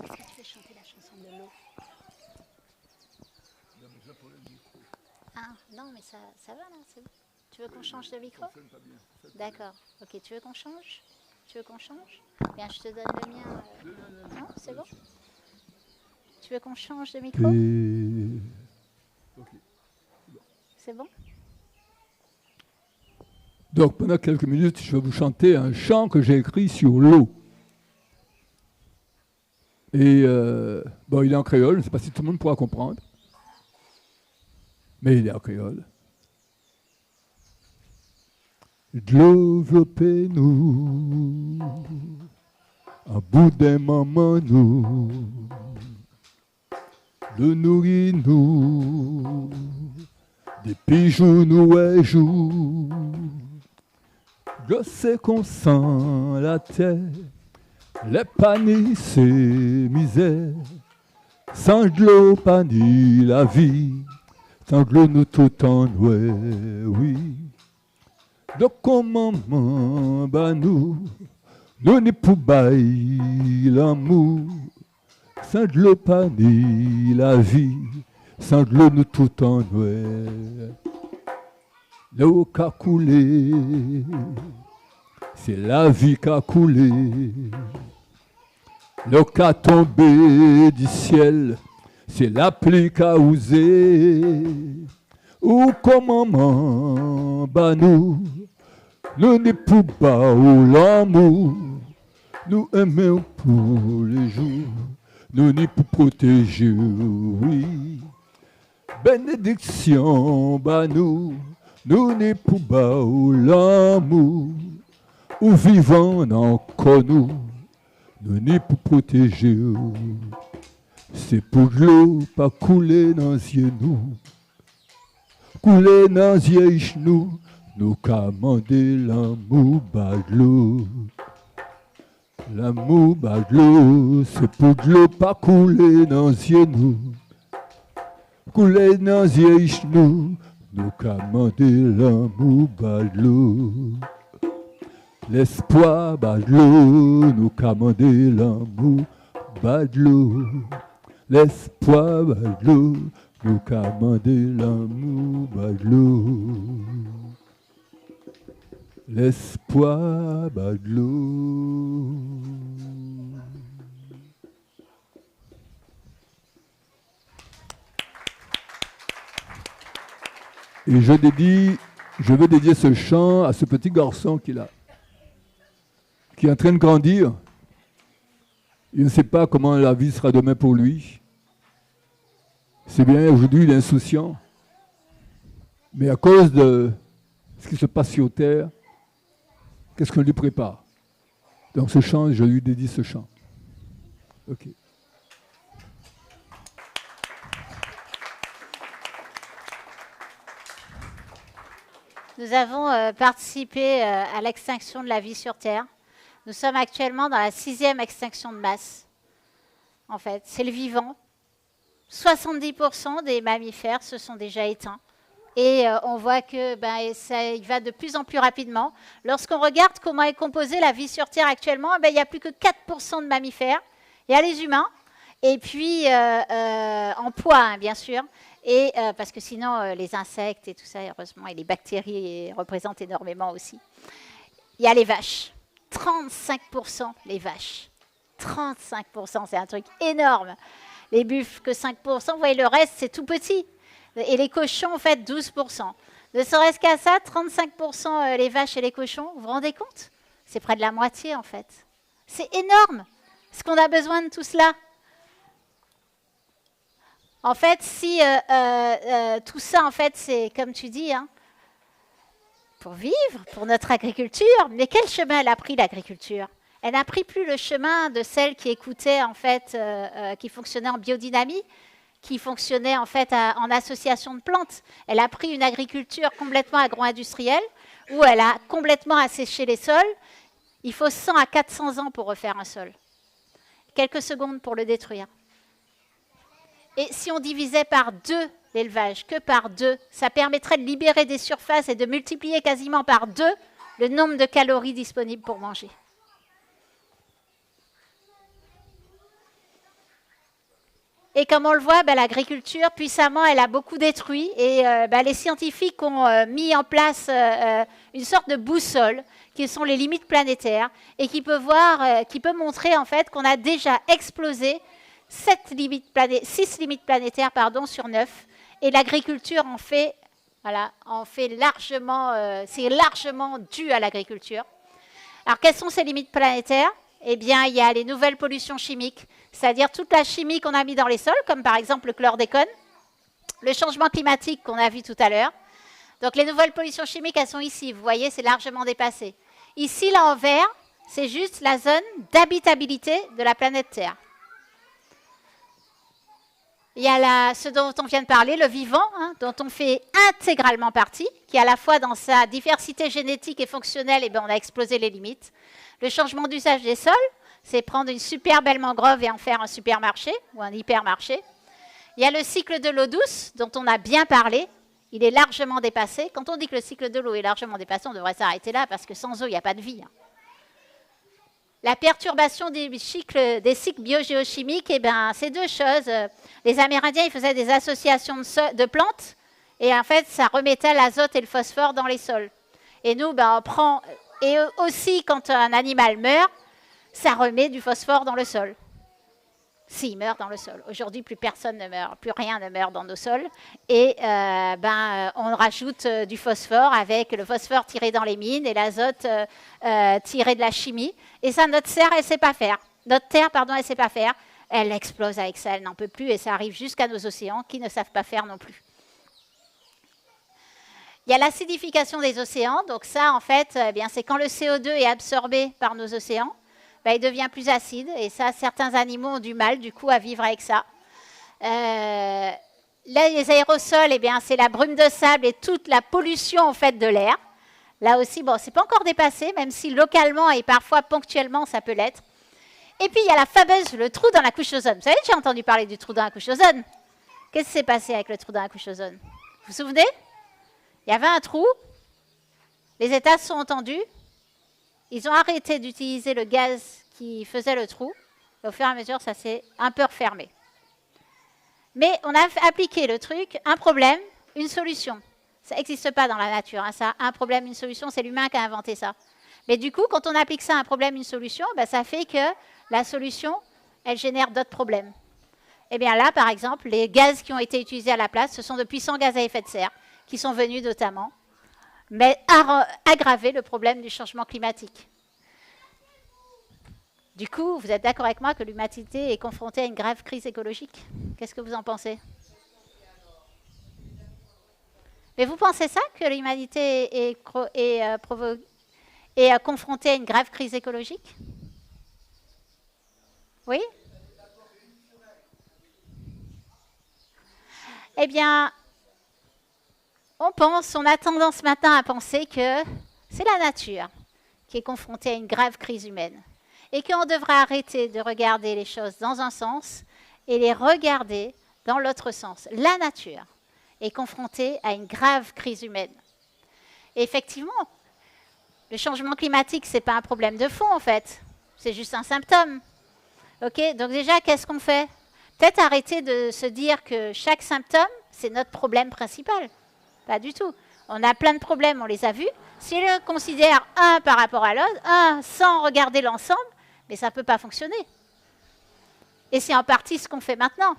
Est-ce que tu veux chanter la chanson de l'eau? Ah, non, mais ça va là, c'est bon. Tu veux qu'on change de micro? D'accord. Ok, tu veux qu'on change? Bien, je te donne le mien. Non, c'est bon? Tu veux qu'on change de micro? C'est bon? Donc, pendant quelques minutes, je vais vous chanter un chant que j'ai écrit sur l'eau. Et bon, il est en créole, je ne sais pas si tout le monde pourra comprendre, mais il est en créole. Développez-nous, à bout d'un moment nous, de nourrir-nous, des pigeons nous et joues. Je sais qu'on sent la terre, les panis c'est misère, sans de l'eau pas ni la vie, sans de l'eau nous tout en oui. Donc comment bah nous n'y pour bailler l'amour, sans de l'eau pas ni la vie, sans de l'eau nous tout en l'eau qu'a coulé, c'est la vie qu'a coulé. L'eau qu'a tombé du ciel, c'est la pluie qu'a osé. Ou comment bah nous n'y pour pas l'amour, nous aimons pour les jours, nous n'y pour protéger, oui. Bénédiction bah nous n'y pour pas l'amour, ou vivant encore nous n'y pour protéger. C'est pour l'eau pas couler dans les yeux nous, couler dans les yeux nous qu'à demander l'amour bas de l'eau. L'amour bas de l'eau, c'est pour l'eau pas couler dans les yeux nous, couler dans les yeux nous qu'à demander l'amour bas de l'eau. L'espoir bas de l'eau, nous qu'à demander l'amour bas de l'eau. L'espoir bas de l'eau, nous qu'à demander l'amour bas de l'eau. L'espoir bas de l'eau. Et je veux dédier ce chant à ce petit garçon qui est là, qui est en train de grandir. Il ne sait pas comment la vie sera demain pour lui. C'est bien, aujourd'hui il est insouciant. Mais à cause de ce qui se passe sur Terre, qu'est-ce qu'on lui prépare? Donc ce chant, je lui dédie ce chant. Ok. Nous avons participé à l'extinction de la vie sur Terre. Nous sommes actuellement dans la 6e extinction de masse. En fait, c'est le vivant. 70% des mammifères se sont déjà éteints. Et on voit que il va de plus en plus rapidement. Lorsqu'on regarde comment est composée la vie sur Terre actuellement, il n'y a plus que 4% de mammifères. Il y a les humains. Et puis, en poids, hein, bien sûr. Et parce que sinon, les insectes et tout ça, heureusement, et les bactéries représentent énormément aussi. Il y a les vaches. 35% les vaches. 35%, c'est un truc énorme. Les buffles, que 5%. Vous voyez, le reste, c'est tout petit. Et les cochons, en fait, 12%. Ne serait-ce qu'à ça, 35% les vaches et les cochons. Vous vous rendez compte? C'est près de la moitié, en fait. C'est énorme. Est-ce qu'on a besoin de tout cela? En fait, si tout ça, en fait, c'est comme tu dis, hein, pour vivre, pour notre agriculture. Mais quel chemin elle a pris, l'agriculture? Elle n'a pris plus le chemin de celle qui écoutait, en fait, qui fonctionnait en biodynamie, qui fonctionnait, en fait, en association de plantes. Elle a pris une agriculture complètement agro-industrielle, où elle a complètement asséché les sols. Il faut 100 à 400 ans pour refaire un sol. Quelques secondes pour le détruire. Et si on divisait par 2 l'élevage, que par 2, ça permettrait de libérer des surfaces et de multiplier quasiment par 2 le nombre de calories disponibles pour manger. Et comme on le voit, l'agriculture, puissamment, elle a beaucoup détruit. Et les scientifiques ont mis en place une sorte de boussole, qui sont les limites planétaires, et qui peut montrer en fait qu'on a déjà explosé 6 limites planétaires sur 9. Et l'agriculture en fait largement, c'est largement dû à l'agriculture. Alors, quelles sont ces limites planétaires? Eh bien, il y a les nouvelles pollutions chimiques, c'est-à-dire toute la chimie qu'on a mis dans les sols, comme par exemple le chlordécone, le changement climatique qu'on a vu tout à l'heure. Donc, les nouvelles pollutions chimiques, elles sont ici. Vous voyez, c'est largement dépassé. Ici, là, en vert, c'est juste la zone d'habitabilité de la planète Terre. Il y a ce dont on vient de parler, le vivant, hein, dont on fait intégralement partie, qui à la fois dans sa diversité génétique et fonctionnelle, on a explosé les limites. Le changement d'usage des sols, c'est prendre une super belle mangrove et en faire un supermarché ou un hypermarché. Il y a le cycle de l'eau douce, dont on a bien parlé. Il est largement dépassé. Quand on dit que le cycle de l'eau est largement dépassé, on devrait s'arrêter là, parce que sans eau, il n'y a pas de vie. Hein. La perturbation des cycles biogéochimiques, c'est 2 choses. Les Amérindiens, ils faisaient des associations de plantes, et en fait, ça remettait l'azote et le phosphore dans les sols. Et nous, on prend... Et aussi, quand un animal meurt, ça remet du phosphore dans le sol. S'il meurt dans le sol. Aujourd'hui, plus personne ne meurt, plus rien ne meurt dans nos sols. Et on rajoute du phosphore avec le phosphore tiré dans les mines et l'azote tiré de la chimie. Et ça, notre terre, elle ne sait pas faire. Notre terre, elle ne sait pas faire. Elle explose avec ça, elle n'en peut plus. Et ça arrive jusqu'à nos océans qui ne savent pas faire non plus. Il y a l'acidification des océans. Donc ça, en fait, c'est quand le CO2 est absorbé par nos océans, il devient plus acide. Et ça, certains animaux ont du mal, du coup, à vivre avec ça. Là, les aérosols, c'est la brume de sable et toute la pollution, en fait, de l'air. Là aussi, c'est pas encore dépassé, même si localement et parfois ponctuellement, ça peut l'être. Et puis, il y a le trou dans la couche d'ozone. Vous savez, j'ai entendu parler du trou dans la couche d'ozone. Qu'est-ce qui s'est passé avec le trou dans la couche d'ozone? Vous vous souvenez? Il y avait un trou, les États se sont entendus, ils ont arrêté d'utiliser le gaz qui faisait le trou, et au fur et à mesure, ça s'est un peu refermé. Mais on a appliqué le truc, un problème, une solution. Ça n'existe pas dans la nature, hein, ça, un problème, une solution, c'est l'humain qui a inventé ça. Mais du coup, quand on applique ça à un problème, une solution, ça fait que la solution, elle génère d'autres problèmes. Et bien là, par exemple, les gaz qui ont été utilisés à la place, ce sont de puissants gaz à effet de serre, qui sont venus notamment aggraver le problème du changement climatique. Du coup, vous êtes d'accord avec moi que l'humanité est confrontée à une grave crise écologique? Qu'est-ce que vous en pensez? Mais vous pensez ça, que l'humanité est confrontée à une grave crise écologique? Oui? Eh bien, on a tendance maintenant à penser que c'est la nature qui est confrontée à une grave crise humaine et qu'on devrait arrêter de regarder les choses dans un sens et les regarder dans l'autre sens. La nature est confrontée à une grave crise humaine. Et effectivement, le changement climatique, ce n'est pas un problème de fond en fait, c'est juste un symptôme. Okay, donc déjà, qu'est-ce qu'on fait? Peut-être arrêter de se dire que chaque symptôme, c'est notre problème principal. Pas du tout. On a plein de problèmes, on les a vus. Si on considère un par rapport à l'autre, un sans regarder l'ensemble, mais ça ne peut pas fonctionner. Et c'est en partie ce qu'on fait maintenant.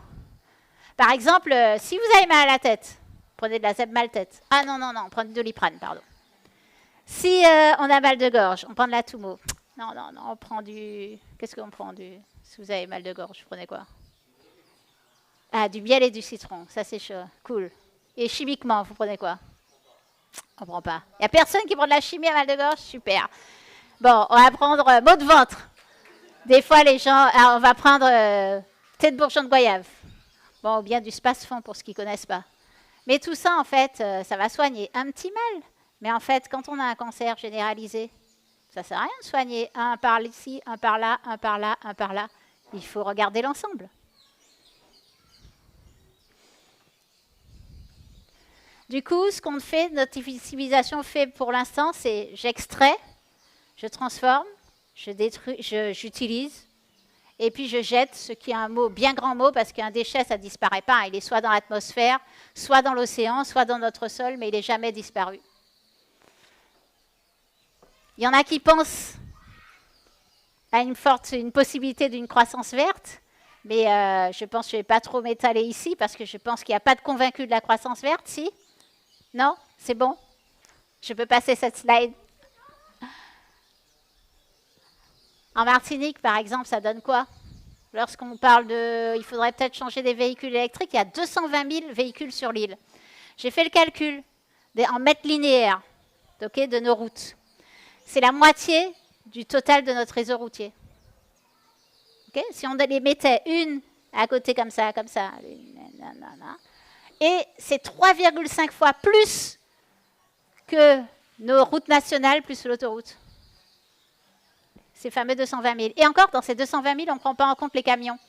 Par exemple, si vous avez mal à la tête, prenez de la Zepmaltète. Ah non, non, non, prenez de Doliprane, pardon. Si on a mal de gorge, on prend de la Tumo. Non, non, non, on prend du... Qu'est-ce qu'on prend du... Si vous avez mal de gorge, vous prenez quoi? Ah, du miel et du citron, ça c'est chaud, cool. Et chimiquement, vous prenez quoi? On ne prend pas. Il n'y a personne qui prend de la chimie à mal de gorge? Super. Bon, on va prendre maux de ventre. Des fois, les gens... Alors, on va prendre thé de bourgeon de goyave. Bon, ou bien du Spasfon pour ceux qui ne connaissent pas. Mais tout ça, en fait, ça va soigner un petit mal. Mais en fait, quand on a un cancer généralisé, ça ne sert à rien de soigner un par ici, un par là, un par là, un par là. Il faut regarder l'ensemble. Du coup, ce qu'on fait, notre civilisation fait pour l'instant, c'est j'extrais, je transforme, je détruis, j'utilise, et puis je jette, ce qui est un mot, bien grand mot, parce qu'un déchet, ça ne disparaît pas. Il est soit dans l'atmosphère, soit dans l'océan, soit dans notre sol, mais il n'est jamais disparu. Il y en a qui pensent à une possibilité d'une croissance verte, mais je pense que je ne vais pas trop m'étaler ici, parce que je pense qu'il n'y a pas de convaincu de la croissance verte, si? Non? C'est bon? Je peux passer cette slide. En Martinique, par exemple, ça donne quoi? Lorsqu'on parle de... Il faudrait peut-être changer des véhicules électriques, il y a 220 000 véhicules sur l'île. J'ai fait le calcul en mètres linéaires de nos routes. C'est la moitié du total de notre réseau routier. Okay? Si on les mettait une à côté comme ça, et c'est 3,5 fois plus que nos routes nationales plus l'autoroute. Ces fameux 220 000. Et encore, dans ces 220 000, on ne prend pas en compte les camions.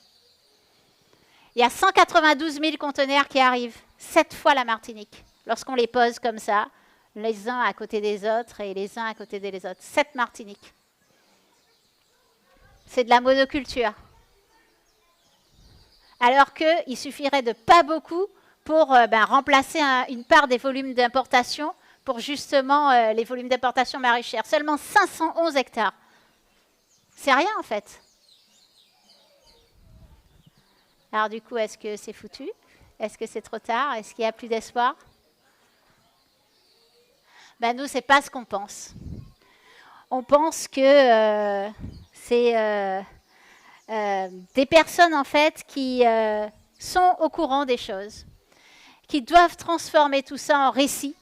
Il y a 192 000 conteneurs qui arrivent, 7 fois la Martinique, lorsqu'on les pose comme ça, les uns à côté des autres et les uns à côté des autres. 7 Martiniques. C'est de la monoculture. Alors qu'il suffirait de pas beaucoup pour remplacer une part des volumes d'importation pour justement les volumes d'importation maraîchère. Seulement 511 hectares. C'est rien en fait. Alors du coup, est-ce que c'est foutu? Est-ce que c'est trop tard? Est-ce qu'il n'y a plus d'espoir? Nous, ce n'est pas ce qu'on pense. On pense que c'est des personnes en fait qui sont au courant des choses, qui doivent transformer tout ça en récit,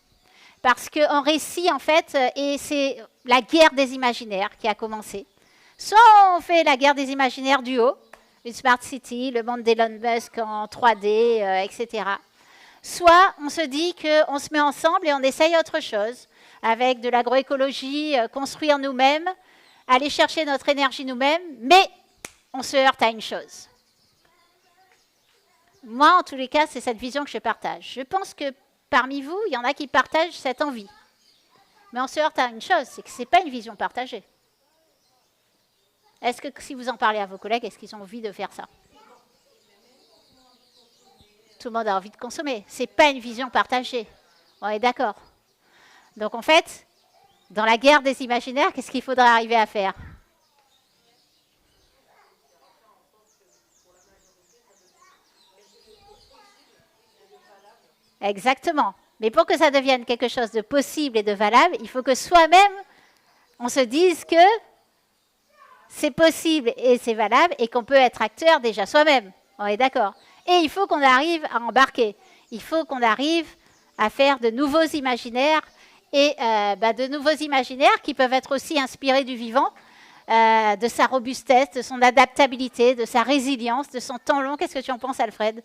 parce qu'en récit, en fait, et c'est la guerre des imaginaires qui a commencé. Soit on fait la guerre des imaginaires du haut, une Smart City, le monde d'Elon Musk en 3D, etc. Soit on se dit qu'on se met ensemble et on essaye autre chose, avec de l'agroécologie, construire nous-mêmes, aller chercher notre énergie nous-mêmes, mais on se heurte à une chose. Moi, en tous les cas, c'est cette vision que je partage. Je pense que parmi vous, il y en a qui partagent cette envie. Mais on se heurte à une chose, c'est que ce n'est pas une vision partagée. Est-ce que si vous en parlez à vos collègues, est-ce qu'ils ont envie de faire ça? Tout le monde a envie de consommer. Ce n'est pas une vision partagée. On est d'accord. Donc en fait, dans la guerre des imaginaires, qu'est-ce qu'il faudrait arriver à faire? Exactement. Mais pour que ça devienne quelque chose de possible et de valable, il faut que soi-même, on se dise que c'est possible et c'est valable et qu'on peut être acteur déjà soi-même. On est d'accord. Et il faut qu'on arrive à embarquer. Il faut qu'on arrive à faire de nouveaux imaginaires et de nouveaux imaginaires qui peuvent être aussi inspirés du vivant, de sa robustesse, de son adaptabilité, de sa résilience, de son temps long. Qu'est-ce que tu en penses, Alfred?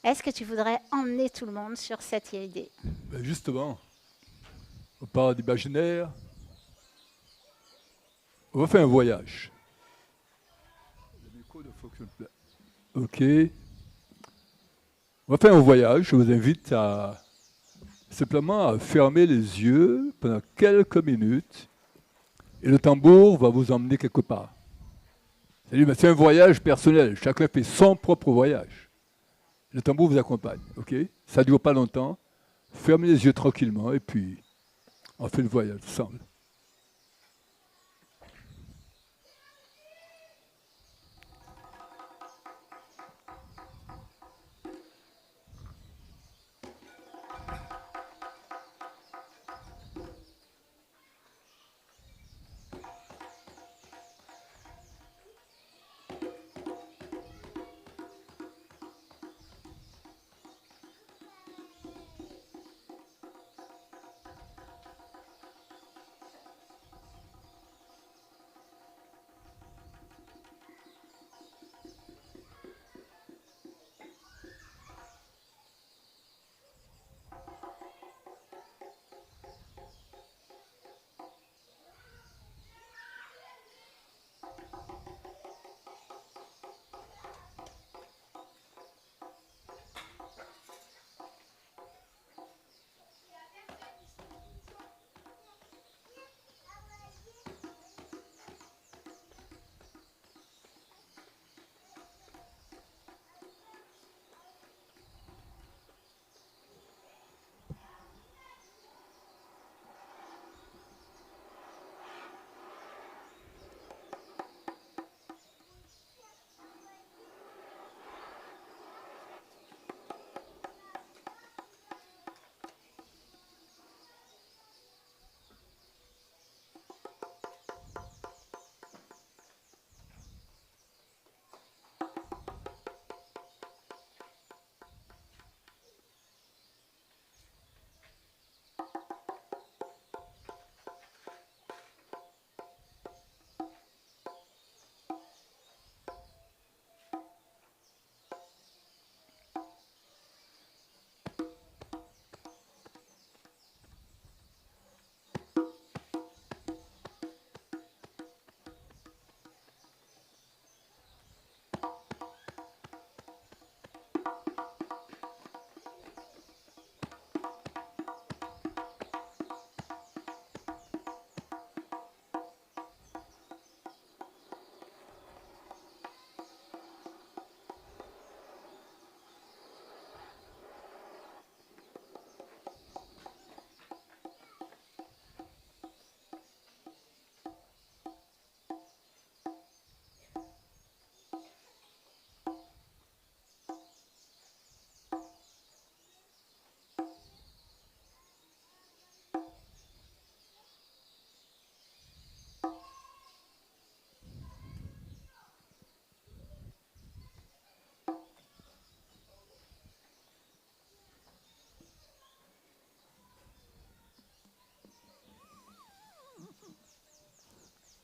Est-ce que tu voudrais emmener tout le monde sur cette idée? Justement, on parle d'imaginaire. On va faire un voyage. Le micro ne fonctionne pas. OK. On va faire un voyage. Je vous invite à simplement à fermer les yeux pendant quelques minutes et le tambour va vous emmener quelque part. C'est-à-dire, mais c'est un voyage personnel. Chacun fait son propre voyage. Le tambour vous accompagne, ok? Ça ne dure pas longtemps. Fermez les yeux tranquillement et puis on fait le voyage ensemble.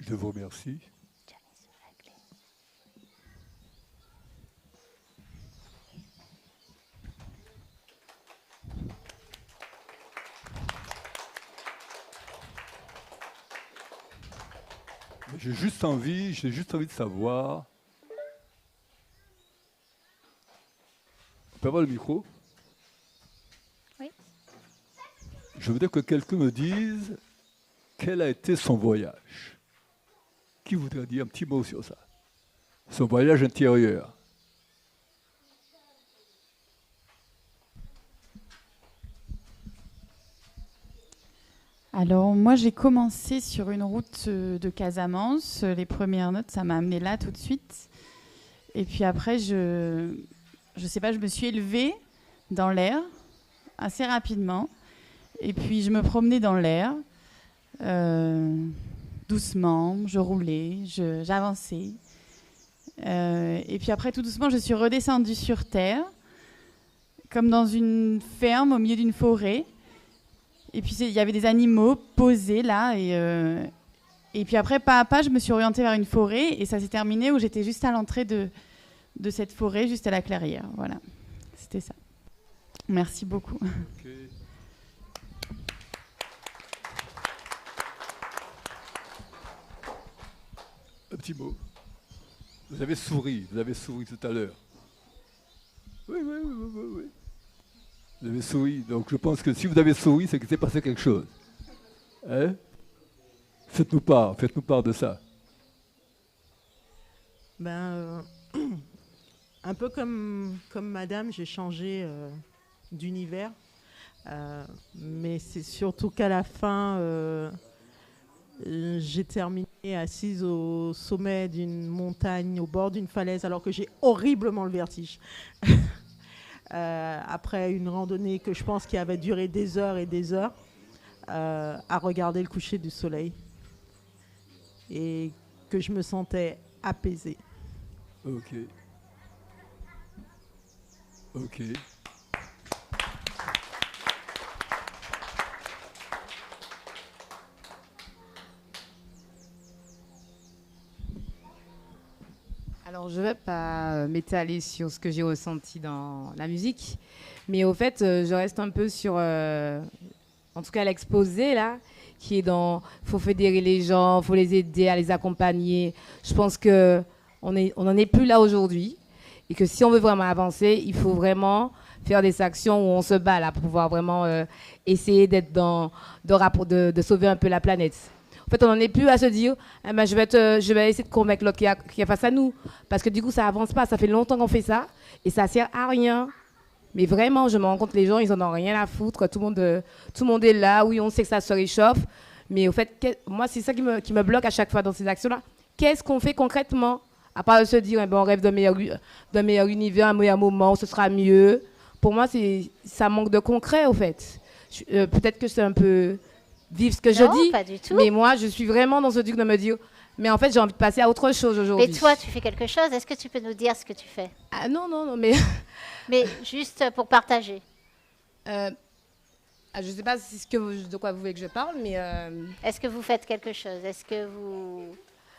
Je vous remercie. J'ai juste envie de savoir. On peut avoir le micro? Oui. Je voudrais que quelqu'un me dise quel a été son voyage. Qui voudrait dire un petit mot sur ça? Son voyage intérieur. Alors moi j'ai commencé sur une route de Casamance. Les premières notes, ça m'a amené là tout de suite. Et puis après, je sais pas, je me suis élevée dans l'air assez rapidement. Et puis je me promenais dans l'air doucement, je roulais, j'avançais. Et puis après, tout doucement, je suis redescendue sur terre, comme dans une ferme au milieu d'une forêt. Et puis il y avait des animaux posés là. Et puis après, pas à pas, je me suis orientée vers une forêt. Et ça s'est terminé où j'étais juste à l'entrée de cette forêt, juste à la clairière. Voilà, c'était ça. Merci beaucoup. Okay. Un petit mot. Vous avez souri tout à l'heure. Oui. Vous avez souri, donc je pense que si vous avez souri, c'est qu'il s'est passé quelque chose. Hein? Faites-nous part de ça. Ben, un peu comme madame, j'ai changé d'univers. Mais c'est surtout qu'à la fin, j'ai terminé assise au sommet d'une montagne, au bord d'une falaise, alors que j'ai horriblement le vertige. Après une randonnée que je pense qui avait duré des heures et des heures, à regarder le coucher du soleil. Et que je me sentais apaisée. Ok. Ok. Alors, je ne vais pas m'étaler sur ce que j'ai ressenti dans la musique, mais au fait, je reste un peu sur, en tout cas, l'exposé, là, qui est dans faut fédérer les gens, faut les aider à les accompagner. Je pense qu'on n'en est plus là aujourd'hui et que si on veut vraiment avancer, il faut vraiment faire des actions où on se bat là pour pouvoir vraiment essayer d'être de sauver un peu la planète. En fait, on n'en est plus à se dire eh ben, je vais essayer de convaincre l'autre qui est face à nous. Parce que du coup, ça avance pas. Ça fait longtemps qu'on fait ça et ça sert à rien. Mais vraiment, je me rends compte que les gens, ils en ont rien à foutre. Tout le monde est là. Oui, on sait que ça se réchauffe. Mais au fait, moi, c'est ça qui me bloque à chaque fois dans ces actions-là. Qu'est-ce qu'on fait concrètement? À part de se dire eh ben, on rêve d'un meilleur univers, un meilleur moment, ce sera mieux. Pour moi, ça manque de concret, au fait. Peut-être que c'est un peu vivre ce que je dis, pas du tout. Mais moi, je suis vraiment dans ce truc de me dire, mais en fait, j'ai envie de passer à autre chose aujourd'hui. Mais toi, tu fais quelque chose. Est-ce que tu peux nous dire ce que tu fais? Ah non, mais... Mais juste pour partager. Je ne sais pas de quoi vous voulez que je parle, mais... Est-ce que vous faites quelque chose? Est-ce que vous...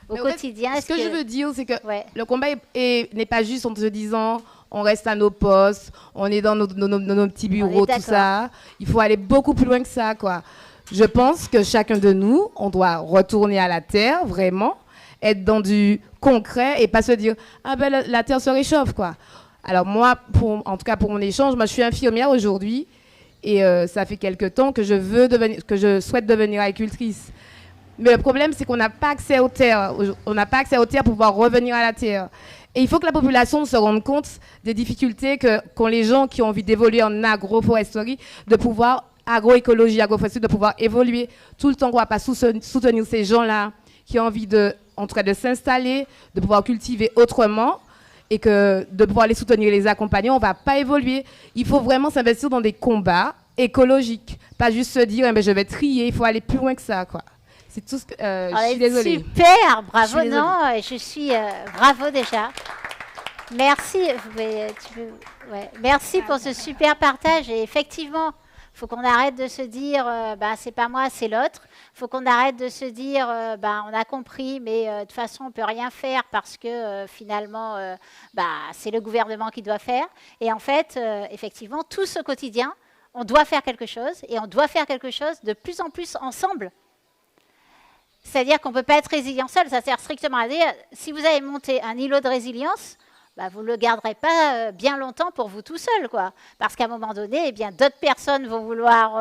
Au mais quotidien, ce que je veux dire, c'est que ouais. le combat n'est pas juste en se disant, on reste à nos postes, on est dans nos petits bureaux, tout ça. Il faut aller beaucoup plus loin que ça, quoi. Je pense que chacun de nous, on doit retourner à la terre, vraiment, être dans du concret et pas se dire « Ah ben la terre se réchauffe, quoi ». Alors moi, en tout cas pour mon échange, moi je suis infirmière aujourd'hui et ça fait quelque temps que je souhaite devenir agricultrice. Mais le problème, c'est qu'on n'a pas accès aux terres. On n'a pas accès aux terres pour pouvoir revenir à la terre. Et il faut que la population se rende compte des difficultés qu'ont les gens qui ont envie d'évoluer en agroforesterie, de pouvoir agroécologie, agroforesterie, de pouvoir évoluer tout le temps, qu'on ne va pas soutenir ces gens-là qui ont envie de s'installer, de pouvoir cultiver autrement et que de pouvoir les soutenir et les accompagner, on ne va pas évoluer. Il faut vraiment s'investir dans des combats écologiques, pas juste se dire je vais trier, il faut aller plus loin que ça, quoi. C'est tout ce que je suis désolée. Super, bravo, je suis bravo déjà. Merci, merci pour ce super partage. Et effectivement, il faut qu'on arrête de se dire c'est pas moi, c'est l'autre. Il faut qu'on arrête de se dire on a compris, mais de toute façon on peut rien faire parce que finalement c'est le gouvernement qui doit faire. Et en fait, effectivement, tout ce quotidien, on doit faire quelque chose et on doit faire quelque chose de plus en plus ensemble. C'est-à-dire qu'on ne peut pas être résilient seul. Ça sert strictement à dire, si vous avez monté un îlot de résilience, vous ne le garderez pas bien longtemps pour vous tout seul, quoi. Parce qu'à un moment donné, d'autres personnes vont vouloir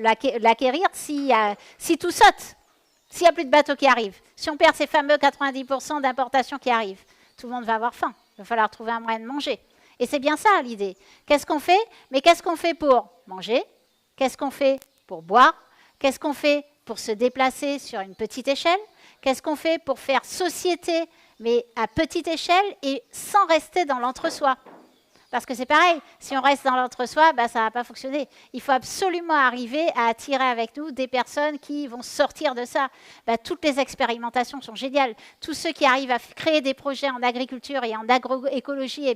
l'acquérir si tout saute, s'il n'y a plus de bateaux qui arrivent. Si on perd ces fameux 90% d'importations qui arrivent, tout le monde va avoir faim. Il va falloir trouver un moyen de manger. Et c'est bien ça l'idée. Qu'est-ce qu'on fait? Mais qu'est-ce qu'on fait pour manger? Qu'est-ce qu'on fait pour boire? Qu'est-ce qu'on fait pour se déplacer sur une petite échelle? Qu'est-ce qu'on fait pour faire société, mais à petite échelle et sans rester dans l'entre-soi? Parce que c'est pareil, si on reste dans l'entre-soi, ça ne va pas fonctionner. Il faut absolument arriver à attirer avec nous des personnes qui vont sortir de ça. Toutes les expérimentations sont géniales. Tous ceux qui arrivent à créer des projets en agriculture et en agroécologie,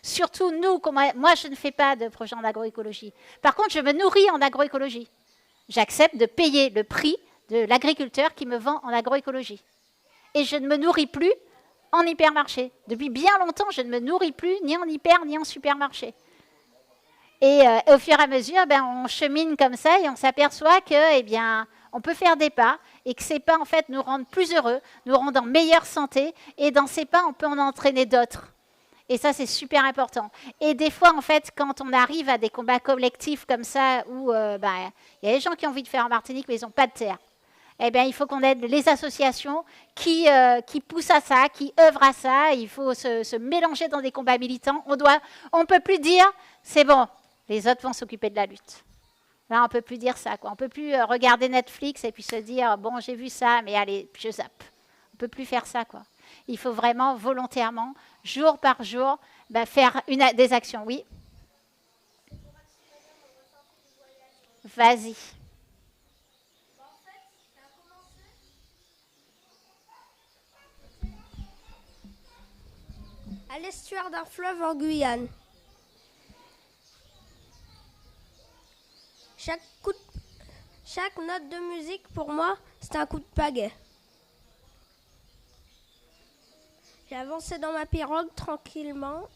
surtout nous, moi je ne fais pas de projet en agroécologie. Par contre, je me nourris en agroécologie. J'accepte de payer le prix de l'agriculteur qui me vend en agroécologie. Et je ne me nourris plus en hypermarché. Depuis bien longtemps, je ne me nourris plus ni en hyper ni en supermarché. Et au fur et à mesure, on chemine comme ça et on s'aperçoit que, on peut faire des pas et que ces pas, en fait, nous rendent plus heureux, nous rendent en meilleure santé. Et dans ces pas, on peut en entraîner d'autres. Et ça, c'est super important. Et des fois, en fait, quand on arrive à des combats collectifs comme ça, où y a des gens qui ont envie de faire en Martinique, mais ils n'ont pas de terre. eh bien, il faut qu'on aide les associations qui poussent à ça, qui œuvrent à ça. Il faut se mélanger dans des combats militants. On ne peut plus dire, c'est bon, les autres vont s'occuper de la lutte. Là, on ne peut plus dire ça, quoi. On ne peut plus regarder Netflix et puis se dire, bon, j'ai vu ça, mais allez, je zappe. On ne peut plus faire ça, quoi. Il faut vraiment, volontairement, jour par jour, faire des actions. Oui. Vas-y. À l'estuaire d'un fleuve en Guyane. Chaque note de musique, pour moi, c'est un coup de pagaie. J'ai avancé dans ma pirogue tranquillement.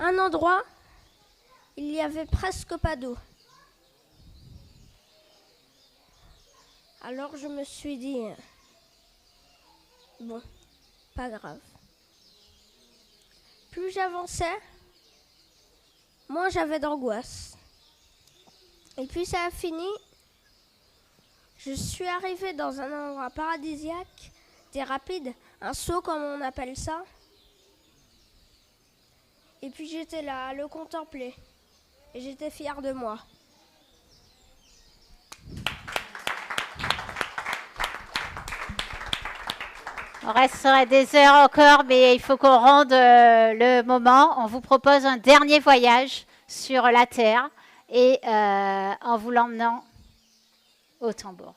Un endroit, il n'y avait presque pas d'eau. Alors je me suis dit, bon, pas grave. Plus j'avançais, moins j'avais d'angoisse. Et puis ça a fini. Je suis arrivée dans un endroit paradisiaque, des rapides, un saut comme on appelle ça. Et puis j'étais là à le contempler. Et j'étais fière de moi. On resterait des heures encore, mais il faut qu'on rende le moment. On vous propose un dernier voyage sur la Terre et en vous l'emmenant au tambour.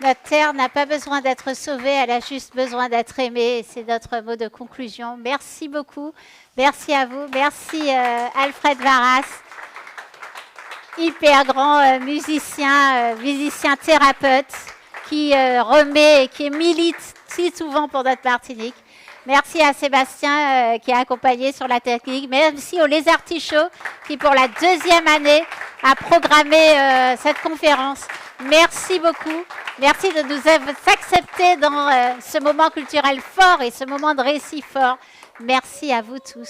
Notre terre n'a pas besoin d'être sauvée, elle a juste besoin d'être aimée. C'est notre mot de conclusion. Merci beaucoup. Merci à vous. Merci Alfred Varas, hyper grand musicien thérapeute qui remet et qui milite si souvent pour notre Martinique. Merci à Sébastien qui a accompagné sur la technique. Merci au Les Artichauts qui, pour la 2e année, a programmé cette conférence. Merci beaucoup. Merci de nous accepter dans ce moment culturel fort et ce moment de récit fort. Merci à vous tous.